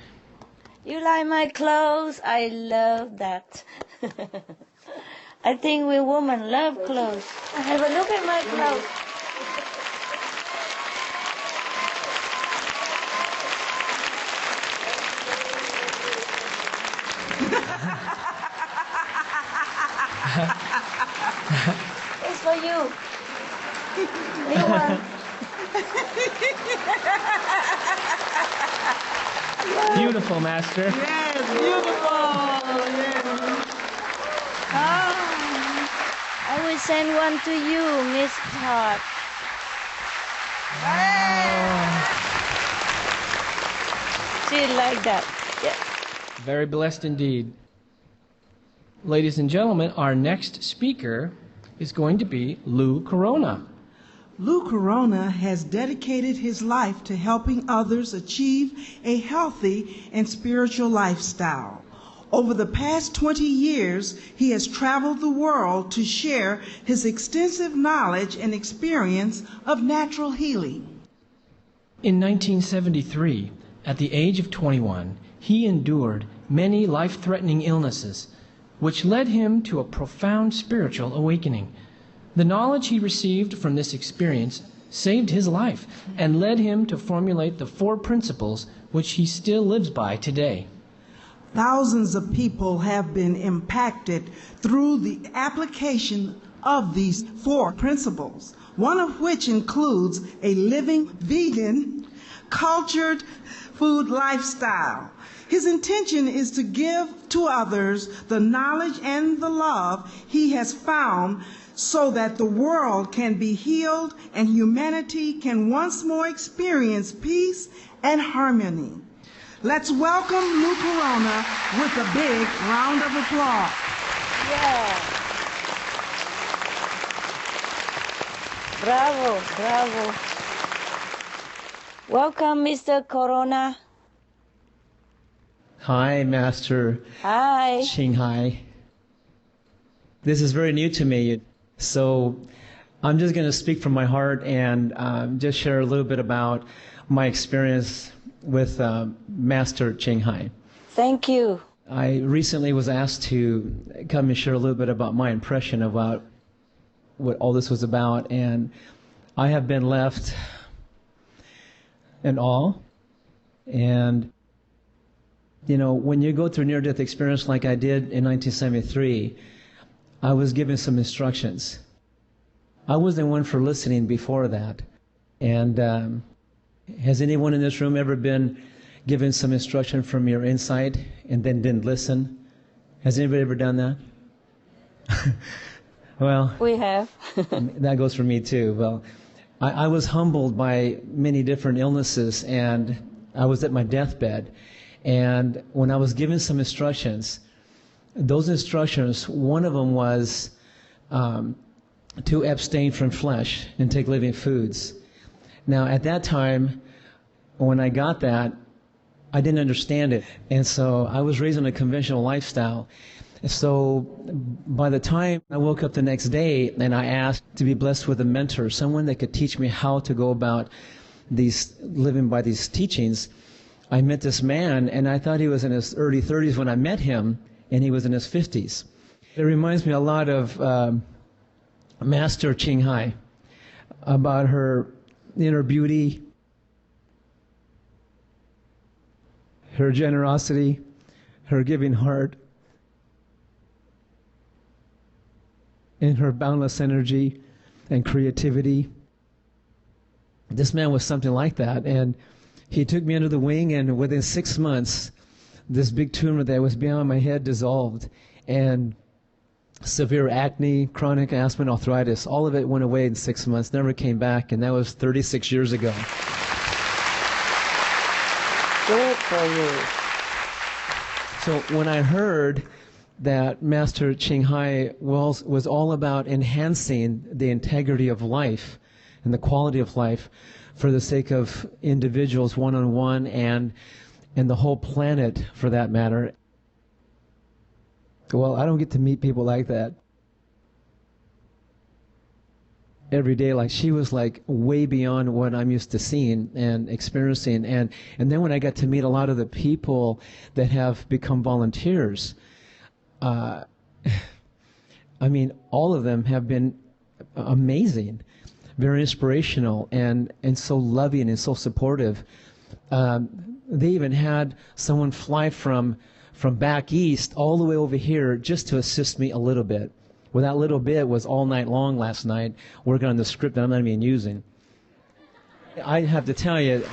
You like my clothes? I love that. I think we women love clothes. Have a look at my clothes. It's for you. New one. Beautiful, Master. Yes, beautiful. Yes. I will send one to you, Miss Todd. She like that. Yeah. Very blessed indeed. Ladies and gentlemen, our next speaker is going to be Lou Corona. Lou Corona has dedicated his life to helping others achieve a healthy and spiritual lifestyle. Over the past 20 years, he has traveled the world to share his extensive knowledge and experience of natural healing. In 1973, at the age of 21, he endured many life-threatening illnesses, which led him to a profound spiritual awakening. The knowledge he received from this experience saved his life and led him to formulate the 4 principles which he still lives by today. Thousands of people have been impacted through the application of these 4 principles, one of which includes a living vegan, cultured food lifestyle. His intention is to give to others the knowledge and the love he has found so that the world can be healed and humanity can once more experience peace and harmony. Let's welcome Lou Corona with a big round of applause. Yeah. Bravo, bravo. Welcome, Mr. Corona. Hi, Master Hi. Ching Hai. This is very new to me, so I'm just going to speak from my heart and just share a little bit about my experience with Master Ching Hai. Thank you. I recently was asked to come and share a little bit about my impression about what all this was about, and I have been left in awe. And you know, when you go through a near-death experience like I did in 1973, I was given some instructions. I wasn't one for listening before that. And has anyone in this room ever been given some instruction from your inside and then didn't listen? Has anybody ever done that? Well, we have. That goes for me too. Well, I was humbled by many different illnesses, and I was at my deathbed. And when I was given some instructions, those instructions, one of them was to abstain from flesh and take living foods. Now, at that time, when I got that, I didn't understand it. And so I was raised in a conventional lifestyle. So by the time I woke up the next day and I asked to be blessed with a mentor, someone that could teach me how to go about living by these teachings, I met this man, and I thought he was in his early 30s when I met him, and he was in his 50s. It reminds me a lot of Master Ching Hai, about her inner beauty, her generosity, her giving heart, and her boundless energy and creativity. This man was something like that, and he took me under the wing, and within 6 months, this big tumor that was beyond my head dissolved, and severe acne, chronic asthma, arthritis, all of it went away in 6 months, never came back, and that was 36 years ago. Good for you. So when I heard that Master Ching Hai was all about enhancing the integrity of life and the quality of life for the sake of individuals one-on-one and the whole planet for that matter. Well, I don't get to meet people like that every day. Like, she was like way beyond what I'm used to seeing and experiencing. And then when I got to meet a lot of the people that have become volunteers, I mean, all of them have been amazing, very inspirational, and so loving and so supportive. They even had someone fly from back east all the way over here just to assist me a little bit. Well, that little bit was all night long last night working on the script that I'm not even using. I have to tell you,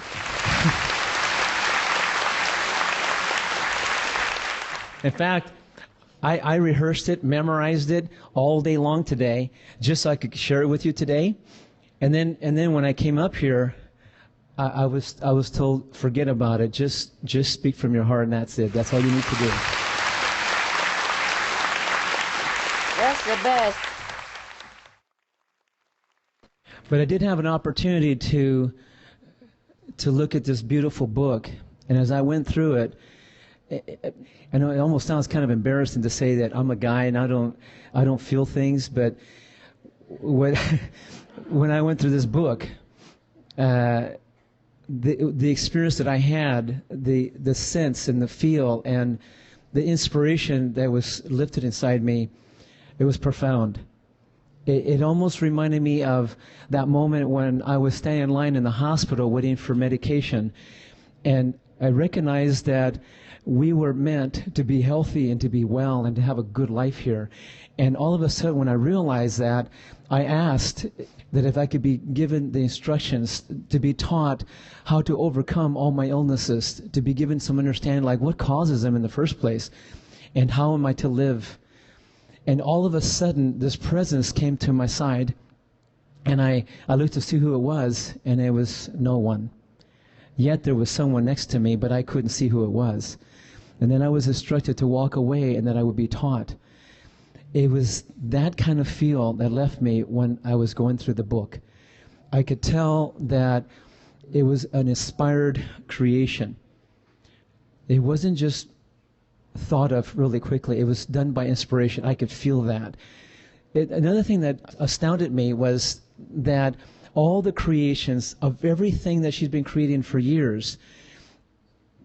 in fact, I rehearsed it, memorized it all day long today, just so I could share it with you today. And then when I came up here, I was told, forget about it. Just speak from your heart, and that's it. That's all you need to do. That's the best. But I did have an opportunity to look at this beautiful book, and as I went through it, I know it almost sounds kind of embarrassing to say that I'm a guy and I don't feel things, but when I went through this book, the experience that I had, the sense and the feel and the inspiration that was lifted inside me, it was profound. It almost reminded me of that moment when I was standing in line in the hospital waiting for medication, and I recognized that we were meant to be healthy and to be well and to have a good life here. And all of a sudden, when I realized that, I asked that if I could be given the instructions to be taught how to overcome all my illnesses, to be given some understanding like what causes them in the first place, and how am I to live. And all of a sudden, this presence came to my side, and I looked to see who it was, and it was no one. Yet there was someone next to me, but I couldn't see who it was. And then I was instructed to walk away and that I would be taught. It was that kind of feel that left me when I was going through the book. I could tell that it was an inspired creation. It wasn't just thought of really quickly. It was done by inspiration. I could feel that. Another thing that astounded me was that all the creations of everything that she's been creating for years,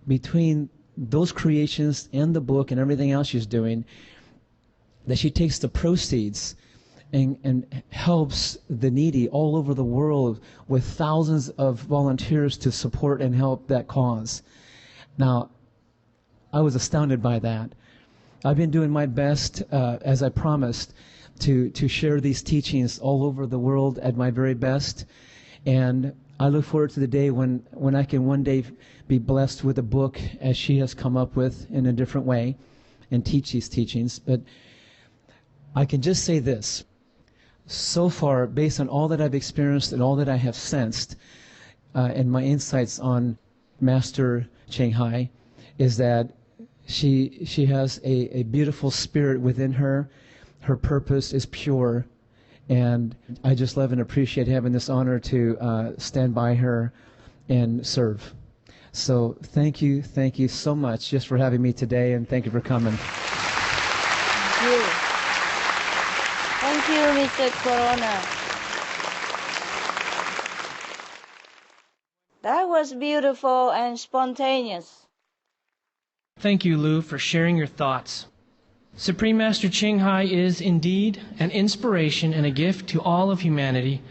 between those creations and the book and everything else she's doing, that she takes the proceeds and helps the needy all over the world with thousands of volunteers to support and help that cause. Now, I was astounded by that. I've been doing my best, as I promised, to share these teachings all over the world at my very best. And I look forward to the day when I can one day be blessed with a book as she has come up with in a different way and teach these teachings. But I can just say this. So far, based on all that I've experienced and all that I have sensed, and my insights on Master Ching Hai, is that she has a beautiful spirit within her. Her purpose is pure, and I just love and appreciate having this honor to stand by her and serve. So thank you so much just for having me today, and thank you for coming. Thank you. Thank you, Mr. Corona. That was beautiful and spontaneous. Thank you, Lou, for sharing your thoughts. Supreme Master Ching Hai is indeed an inspiration and a gift to all of humanity.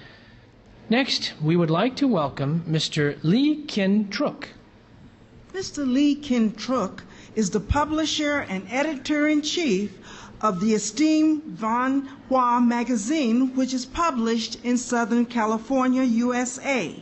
Next, we would like to welcome Mr. Lee Kin Truk. Mr. Lee Kin Truk is the publisher and editor-in-chief of the esteemed Van Hoa magazine, which is published in Southern California, USA.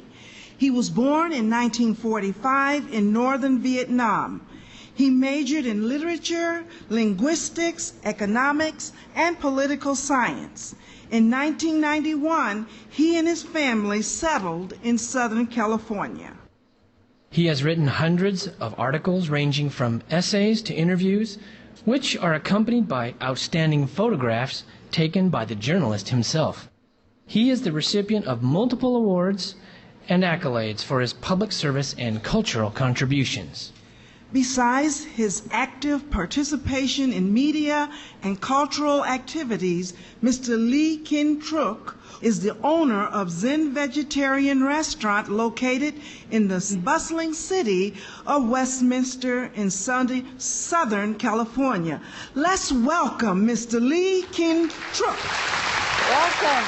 He was born in 1945 in northern Vietnam. He majored in literature, linguistics, economics, and political science. In 1991, he and his family settled in Southern California. He has written hundreds of articles ranging from essays to interviews, which are accompanied by outstanding photographs taken by the journalist himself. He is the recipient of multiple awards and accolades for his public service and cultural contributions. Besides his active participation in media and cultural activities, Mr. Lee Kin Truk is the owner of Zen Vegetarian Restaurant located in the bustling city of Westminster in Southern California. Let's welcome Mr. Lee Kin Truk. Welcome.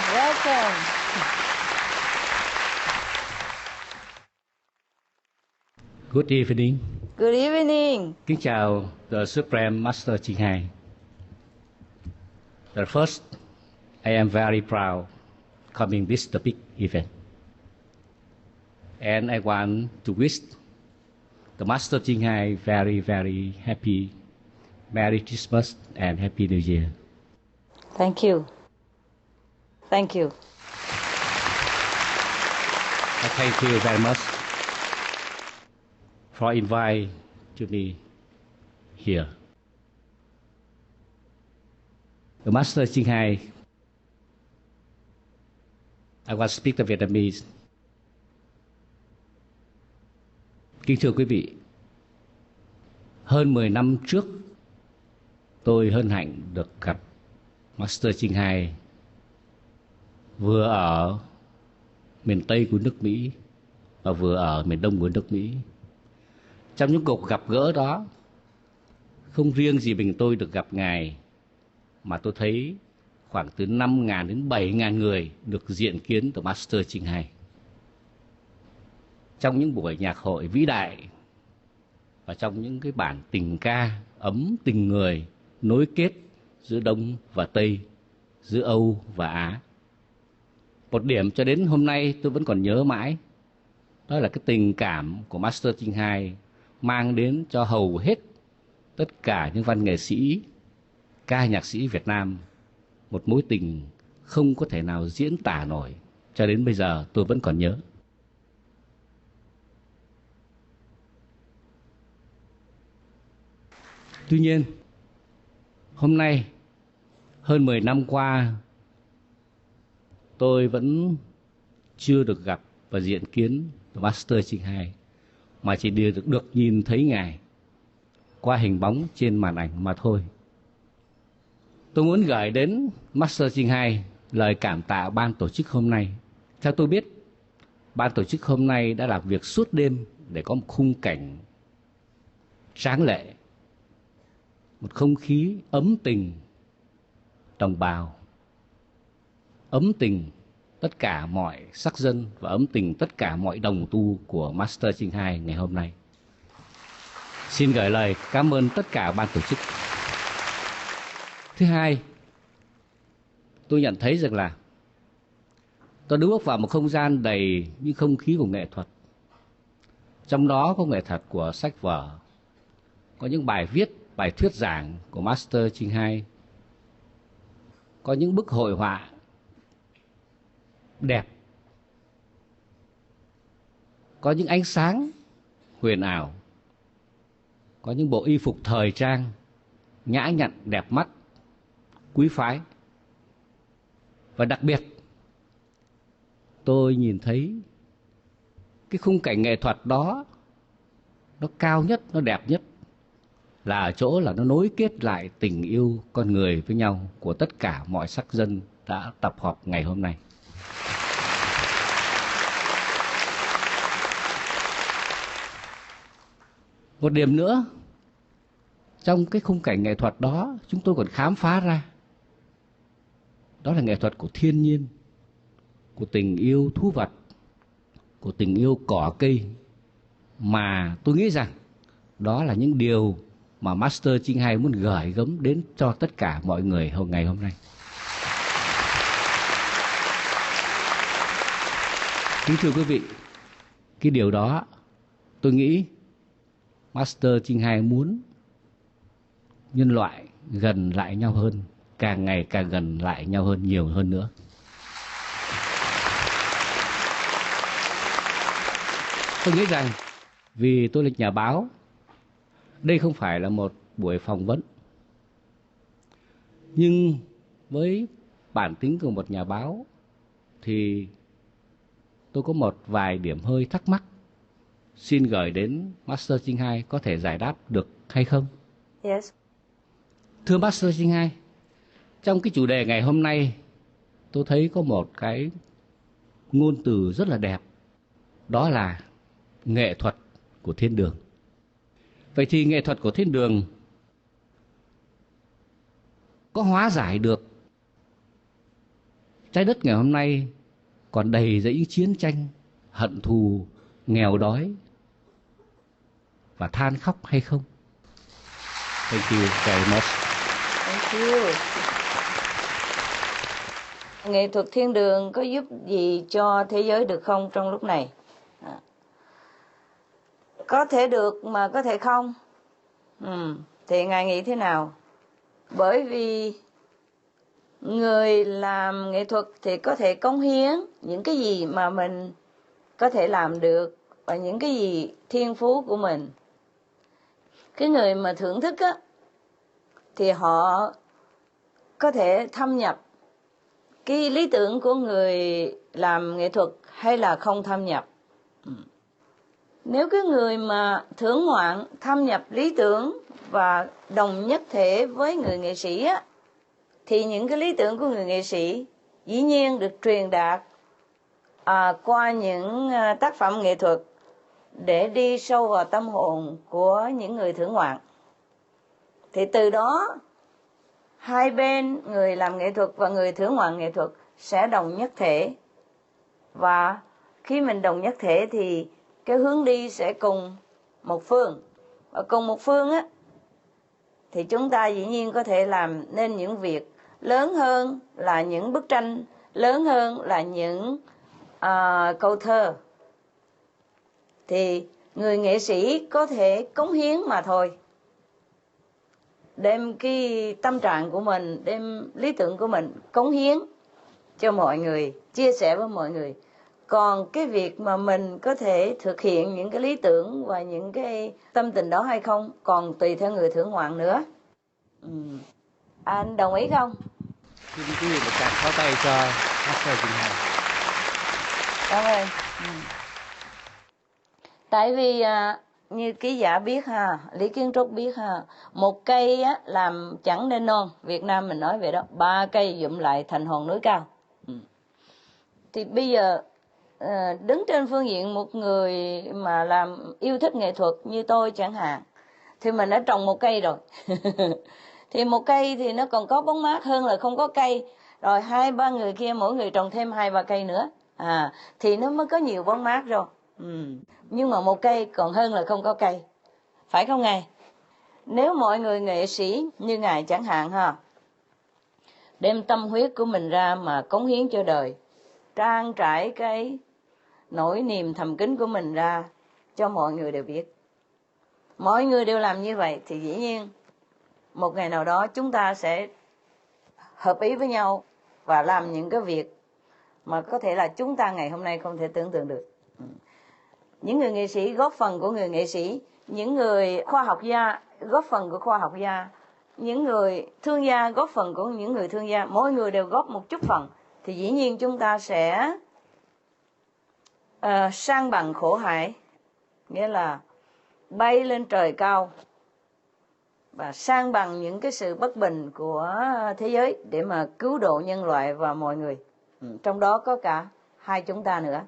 Good evening. Good evening. Kính chào the Supreme Master Ching Hai. First, I am very proud coming this the big event. And I want to wish the Master Ching Hai very, very happy Merry Christmas and Happy New Year. Thank you. Thank you. Thank you very much for inviting to me here. The Master Ching Hai, I will speak the Vietnamese. Kính thưa quý vị, hơn 10 năm trước, tôi hân hạnh được gặp Master Ching Hai vừa ở miền Tây của nước Mỹ và vừa ở miền Đông của nước Mỹ. Trong những cuộc gặp gỡ đó, không riêng gì mình tôi được gặp Ngài, mà tôi thấy khoảng từ 5.000 đến 7.000 người được diện kiến từ Master Ching Hai. Trong những buổi nhạc hội vĩ đại và trong những cái bản tình ca ấm tình người nối kết giữa Đông và Tây, giữa Âu và Á. Một điểm cho đến hôm nay tôi vẫn còn nhớ mãi, đó là cái tình cảm của Master Ching Hai mang đến cho hầu hết tất cả những văn nghệ sĩ, ca nhạc sĩ Việt Nam một mối tình không có thể nào diễn tả nổi, cho đến bây giờ tôi vẫn còn nhớ. Tuy nhiên, hôm nay, hơn 10 năm qua, tôi vẫn chưa được gặp và diện kiến Master Ching Hai, mà chỉ được nhìn thấy Ngài qua hình bóng trên màn ảnh mà thôi. Tôi muốn gửi đến Master Ching Hai lời cảm tạ ban tổ chức hôm nay. Theo tôi biết, ban tổ chức hôm nay đã làm việc suốt đêm để có một khung cảnh tráng lệ, một không khí ấm tình đồng bào, ấm tình tất cả mọi sắc dân và ấm tình tất cả mọi đồng tu của Master Ching Hai ngày hôm nay. Xin gửi lời cảm ơn tất cả ban tổ chức. Thứ hai, tôi nhận thấy rằng là tôi đã bước vào một không gian đầy những không khí của nghệ thuật. Trong đó có nghệ thuật của sách vở, có những bài viết, bài thuyết giảng của Master Ching Hai, có những bức hội họa đẹp, có những ánh sáng huyền ảo, có những bộ y phục thời trang nhã nhặn đẹp mắt, quý phái. Và đặc biệt, tôi nhìn thấy cái khung cảnh nghệ thuật đó, nó cao nhất, nó đẹp nhất là ở chỗ là nó nối kết lại tình yêu con người với nhau của tất cả mọi sắc dân đã tập họp ngày hôm nay. Một điểm nữa, trong cái khung cảnh nghệ thuật đó, chúng tôi còn khám phá ra, đó là nghệ thuật của thiên nhiên, của tình yêu thú vật, của tình yêu cỏ cây, mà tôi nghĩ rằng đó là những điều mà Master Ching Hai muốn gửi gắm đến cho tất cả mọi người ngày hôm nay. Kính thưa quý vị, cái điều đó tôi nghĩ Master Ching Hai muốn nhân loại gần lại nhau hơn, càng ngày càng gần lại nhau hơn, nhiều hơn nữa. Tôi nghĩ rằng vì tôi là nhà báo, đây không phải là một buổi phỏng vấn. Nhưng với bản tính của một nhà báo thì tôi có một vài điểm hơi thắc mắc, xin gửi đến Master Ching Hai có thể giải đáp được hay không? Yes. Thưa Master Ching Hai, trong cái chủ đề ngày hôm nay, tôi thấy có một cái ngôn từ rất là đẹp, đó là nghệ thuật của thiên đường. Vậy thì nghệ thuật của thiên đường có hóa giải được trái đất ngày hôm nay còn đầy dẫy chiến tranh, hận thù, nghèo đói và than khóc hay không? Thank you very much. Thank you. Nghệ thuật thiên đường có giúp gì cho thế giới được không trong lúc này? Có thể được mà có thể không. Thì Ngài nghĩ thế nào? Bởi vì người làm nghệ thuật thì có thể cống hiến những cái gì mà mình có thể làm được và những cái gì thiên phú của mình. Cái người mà thưởng thức á, thì họ có thể thâm nhập cái lý tưởng của người làm nghệ thuật hay là không thâm nhập. Nếu cái người mà thưởng ngoạn thâm nhập lý tưởng và đồng nhất thể với người nghệ sĩ á, thì những cái lý tưởng của người nghệ sĩ dĩ nhiên được truyền đạt qua những tác phẩm nghệ thuật để đi sâu vào tâm hồn của những người thưởng ngoạn. Thì từ đó hai bên, người làm nghệ thuật và người thưởng ngoạn nghệ thuật sẽ đồng nhất thể. Và khi mình đồng nhất thể thì cái hướng đi sẽ cùng một phương. Và cùng một phương á, thì chúng ta dĩ nhiên có thể làm nên những việc lớn hơn là những bức tranh, lớn hơn là những câu thơ. Thì người nghệ sĩ có thể cống hiến mà thôi. Đem cái tâm trạng của mình, đem lý tưởng của mình cống hiến cho mọi người, chia sẻ với mọi người. Còn cái việc mà mình có thể thực hiện những cái lý tưởng và những cái tâm tình đó hay không, còn tùy theo người thưởng ngoạn nữa. Anh đồng ý không? Xin quý vị một tràng pháo tay cho Master Trinh Hải. Cảm ơn. Tại vì như ký giả biết ha, Lý Kiến Trúc biết ha, một cây á, làm chẳng nên non. Việt Nam mình nói vậy đó, 3 cây dụm lại thành hòn núi cao. Thì bây giờ đứng trên phương diện một người mà làm yêu thích nghệ thuật như tôi chẳng hạn, thì mình đã trồng một cây rồi. Thì một cây thì nó còn có bóng mát hơn là không có cây. Rồi 2-3 người kia mỗi người trồng thêm 2-3 cây nữa, thì nó mới có nhiều bóng mát rồi. Nhưng mà một cây còn hơn là không có cây, phải không ngài? Nếu mọi người nghệ sĩ như ngài chẳng hạn ha, đem tâm huyết của mình ra mà cống hiến cho đời, trang trải cái nỗi niềm thầm kín của mình ra cho mọi người đều biết, mọi người đều làm như vậy, thì dĩ nhiên một ngày nào đó chúng ta sẽ hợp ý với nhau và làm những cái việc mà có thể là chúng ta ngày hôm nay không thể tưởng tượng được. Những người nghệ sĩ góp phần của người nghệ sĩ, những người khoa học gia góp phần của khoa học gia, những người thương gia góp phần của những người thương gia, mỗi người đều góp một chút phần, thì dĩ nhiên chúng ta sẽ san bằng khổ hải, nghĩa là bay lên trời cao và san bằng những cái sự bất bình của thế giới để mà cứu độ nhân loại và mọi người. Trong đó có cả hai chúng ta nữa.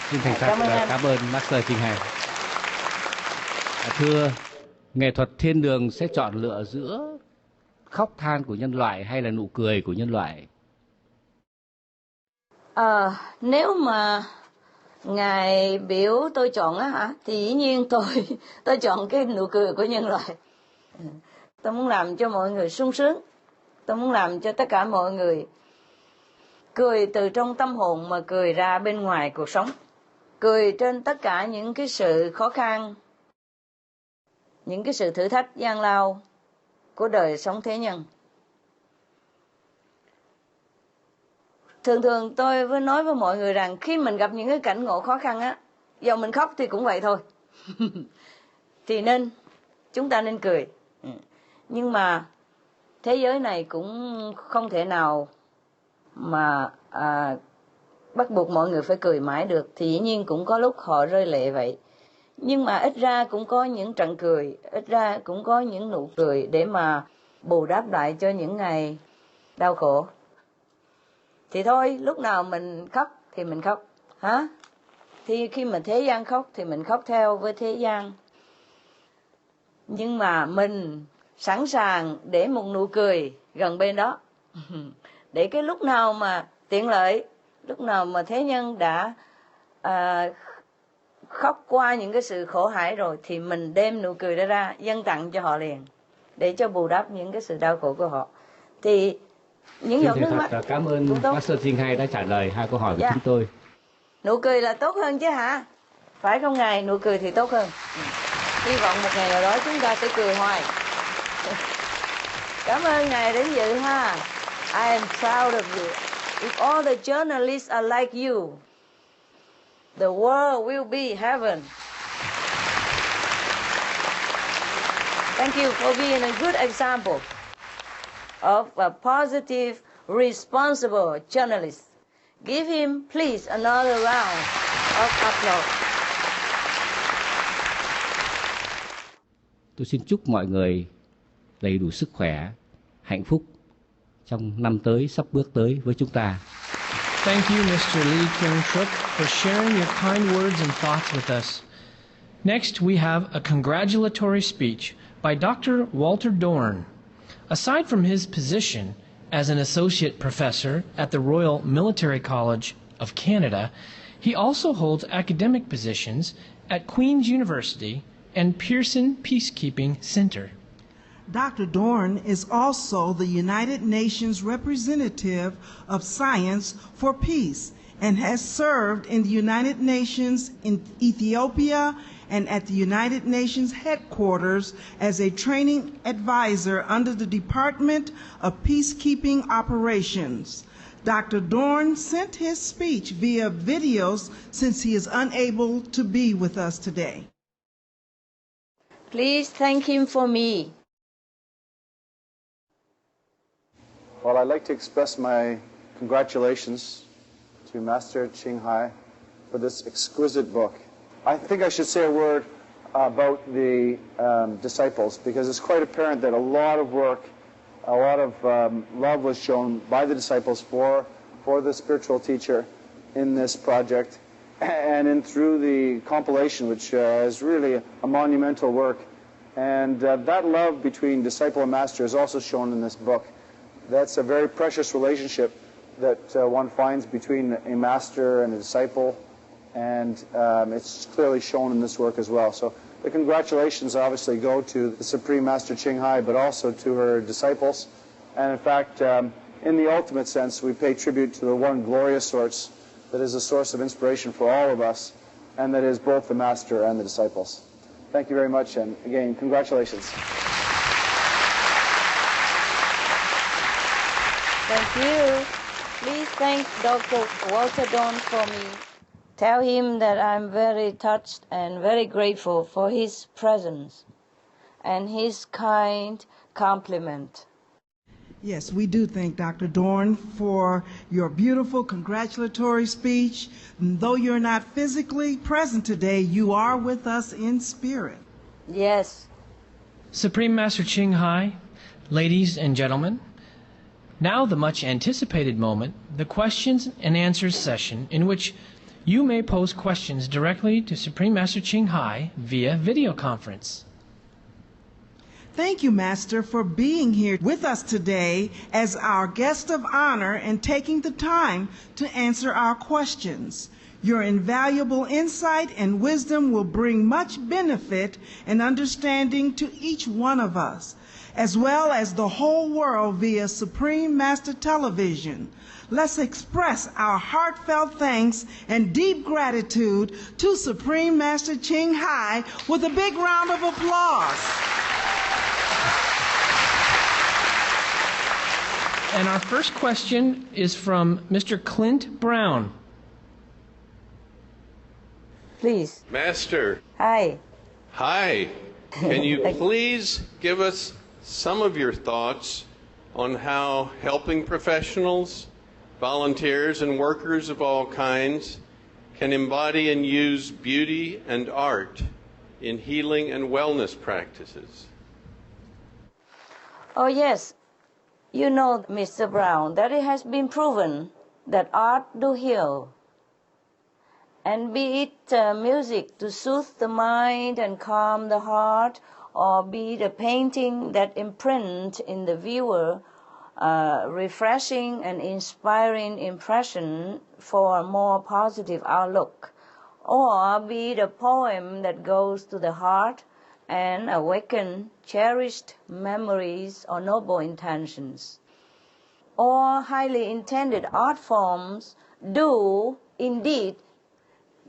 Xin thành thật cảm ơn Master Trinh Hải. Thưa, nghệ thuật thiên đường sẽ chọn lựa giữa khóc than của nhân loại hay là nụ cười của nhân loại? Nếu mà ngài biểu tôi chọn á hả, thì dĩ nhiên tôi chọn cái nụ cười của nhân loại. Tôi muốn làm cho mọi người sung sướng, tôi muốn làm cho tất cả mọi người cười từ trong tâm hồn mà cười ra bên ngoài cuộc sống, cười trên tất cả những cái sự khó khăn, những cái sự thử thách gian lao của đời sống thế nhân. Thường tôi với nói với mọi người rằng khi mình gặp những cái cảnh ngộ khó khăn á, dầu mình khóc thì cũng vậy thôi. Thì nên chúng ta nên cười. Nhưng mà thế giới này cũng không thể nào mà bắt buộc mọi người phải cười mãi được, thì dĩ nhiên cũng có lúc họ rơi lệ vậy. Nhưng mà ít ra cũng có những trận cười, ít ra cũng có những nụ cười để mà bù đắp lại cho những ngày đau khổ. Thì thôi, lúc nào mình khóc thì mình khóc, hả? Thì khi mà thế gian khóc thì mình khóc theo với thế gian. Nhưng mà mình sẵn sàng để một nụ cười gần bên đó. Để cái lúc nào mà tiện lợi, lúc nào mà thế nhân đã khóc qua những cái sự khổ hải rồi, thì mình đem nụ cười đó ra dâng tặng cho họ liền, để cho bù đắp những cái sự đau khổ của họ. Thì những giọt nước mắt. Cảm ơn Master Trinh Hai đã trả lời 2 câu hỏi của chúng tôi. Nụ cười là tốt hơn chứ hả? Phải không ngài? Nụ cười thì tốt hơn. Hy vọng một ngày nào đó chúng ta sẽ cười hoài. Cảm ơn ngài đến dự ha. I am proud of you. If all the journalists are like you, the world will be heaven. Thank you for being a good example of a positive, responsible journalist. Give him, please, another round of applause. Tôi xin chúc mọi người đầy đủ sức khỏe, hạnh phúc trong năm tới sắp bước tới với chúng ta. Thank you, Mr. Lee Kyung-truk, for sharing your kind words and thoughts with us. Next, we have a congratulatory speech by Dr. Walter Dorn. Aside from his position as an associate professor at the Royal Military College of Canada, he also holds academic positions at Queen's University and Pearson Peacekeeping Center. Dr. Dorn is also the United Nations representative of Science for Peace and has served in the United Nations in Ethiopia and at the United Nations headquarters as a training advisor under the Department of Peacekeeping Operations. Dr. Dorn sent his speech via videos since he is unable to be with us today. Please thank him for me. Well, I'd like to express my congratulations to Master Ching Hai for this exquisite book. I think I should say a word about the disciples, because it's quite apparent that a lot of work, a lot of love was shown by the disciples for the spiritual teacher in this project, and through the compilation, which is really a monumental work. And that love between disciple and master is also shown in this book. That's a very precious relationship that one finds between a master and a disciple, and it's clearly shown in this work as well. So the congratulations obviously go to the Supreme Master Ching Hai, but also to her disciples. And in fact, in the ultimate sense, we pay tribute to the one glorious source that is a source of inspiration for all of us, and that is both the master and the disciples. Thank you very much, and again, congratulations. Thank you. Please thank Dr. Walter Dorn for me. Tell him that I'm very touched and very grateful for his presence and his kind compliment. Yes, we do thank Dr. Dorn for your beautiful congratulatory speech. Though you're not physically present today, you are with us in spirit. Yes. Supreme Master Ching Hai, ladies and gentlemen, now the much anticipated moment, the questions and answers session, in which you may pose questions directly to Supreme Master Ching Hai via video conference. Thank you, Master, for being here with us today as our guest of honor and taking the time to answer our questions. Your invaluable insight and wisdom will bring much benefit and understanding to each one of us, as well as the whole world via Supreme Master Television. Let's express our heartfelt thanks and deep gratitude to Supreme Master Ching Hai with a big round of applause. And our first question is from Mr. Clint Brown. Please. Master. Hi. Hi. Can you please give us some of your thoughts on how helping professionals, volunteers, and workers of all kinds can embody and use beauty and art in healing and wellness practices? Oh, yes. You know, Mr. Brown, that it has been proven that art do heal. And be it music to soothe the mind and calm the heart, or be it a painting that imprint in the viewer refreshing and inspiring impression for a more positive outlook, or be it a poem that goes to the heart and awaken cherished memories or noble intentions. Or highly intended art forms do indeed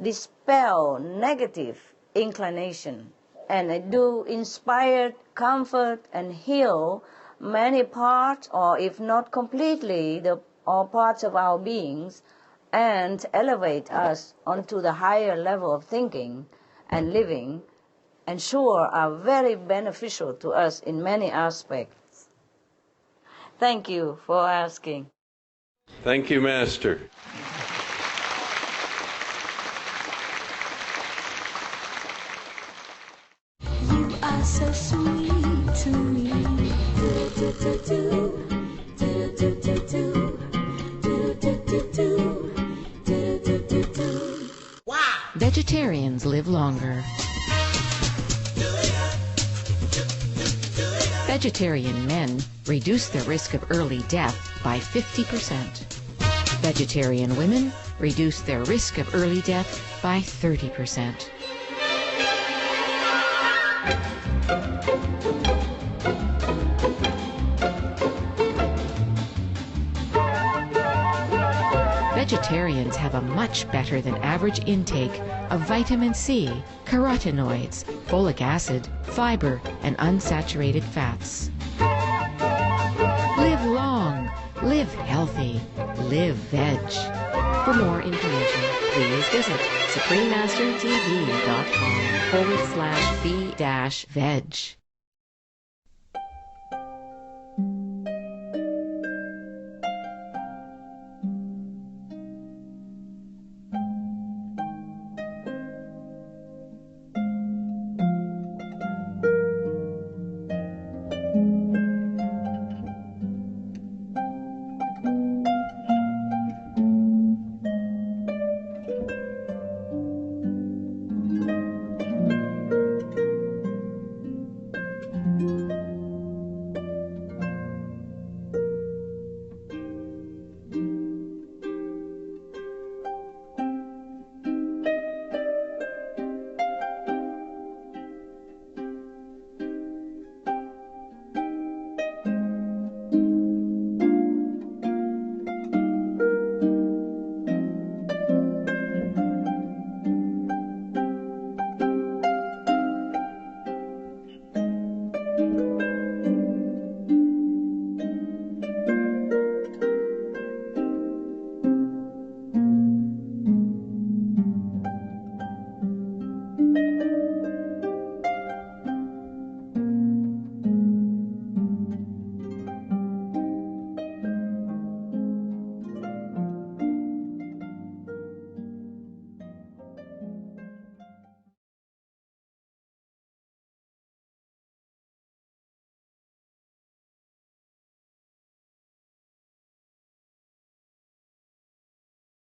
dispel negative inclination, and do inspire, comfort, and heal many parts, or if not completely, all parts of our beings, and elevate us onto the higher level of thinking and living, and sure are very beneficial to us in many aspects. Thank you for asking. Thank you, Master. You are so sweet to me. Do, do, do, do. Do, do, do, do. Do, do, do, do. Do, do, do, do. Wow! Vegetarians live longer. Vegetarian men reduce their risk of early death by 50%. Vegetarian women reduce their risk of early death by 30%. Vegetarians have a much better than average intake of vitamin C, carotenoids, folic acid, fiber, and unsaturated fats. Live long, live healthy, live veg. For more information, please visit suprememastertv.com/v-veg.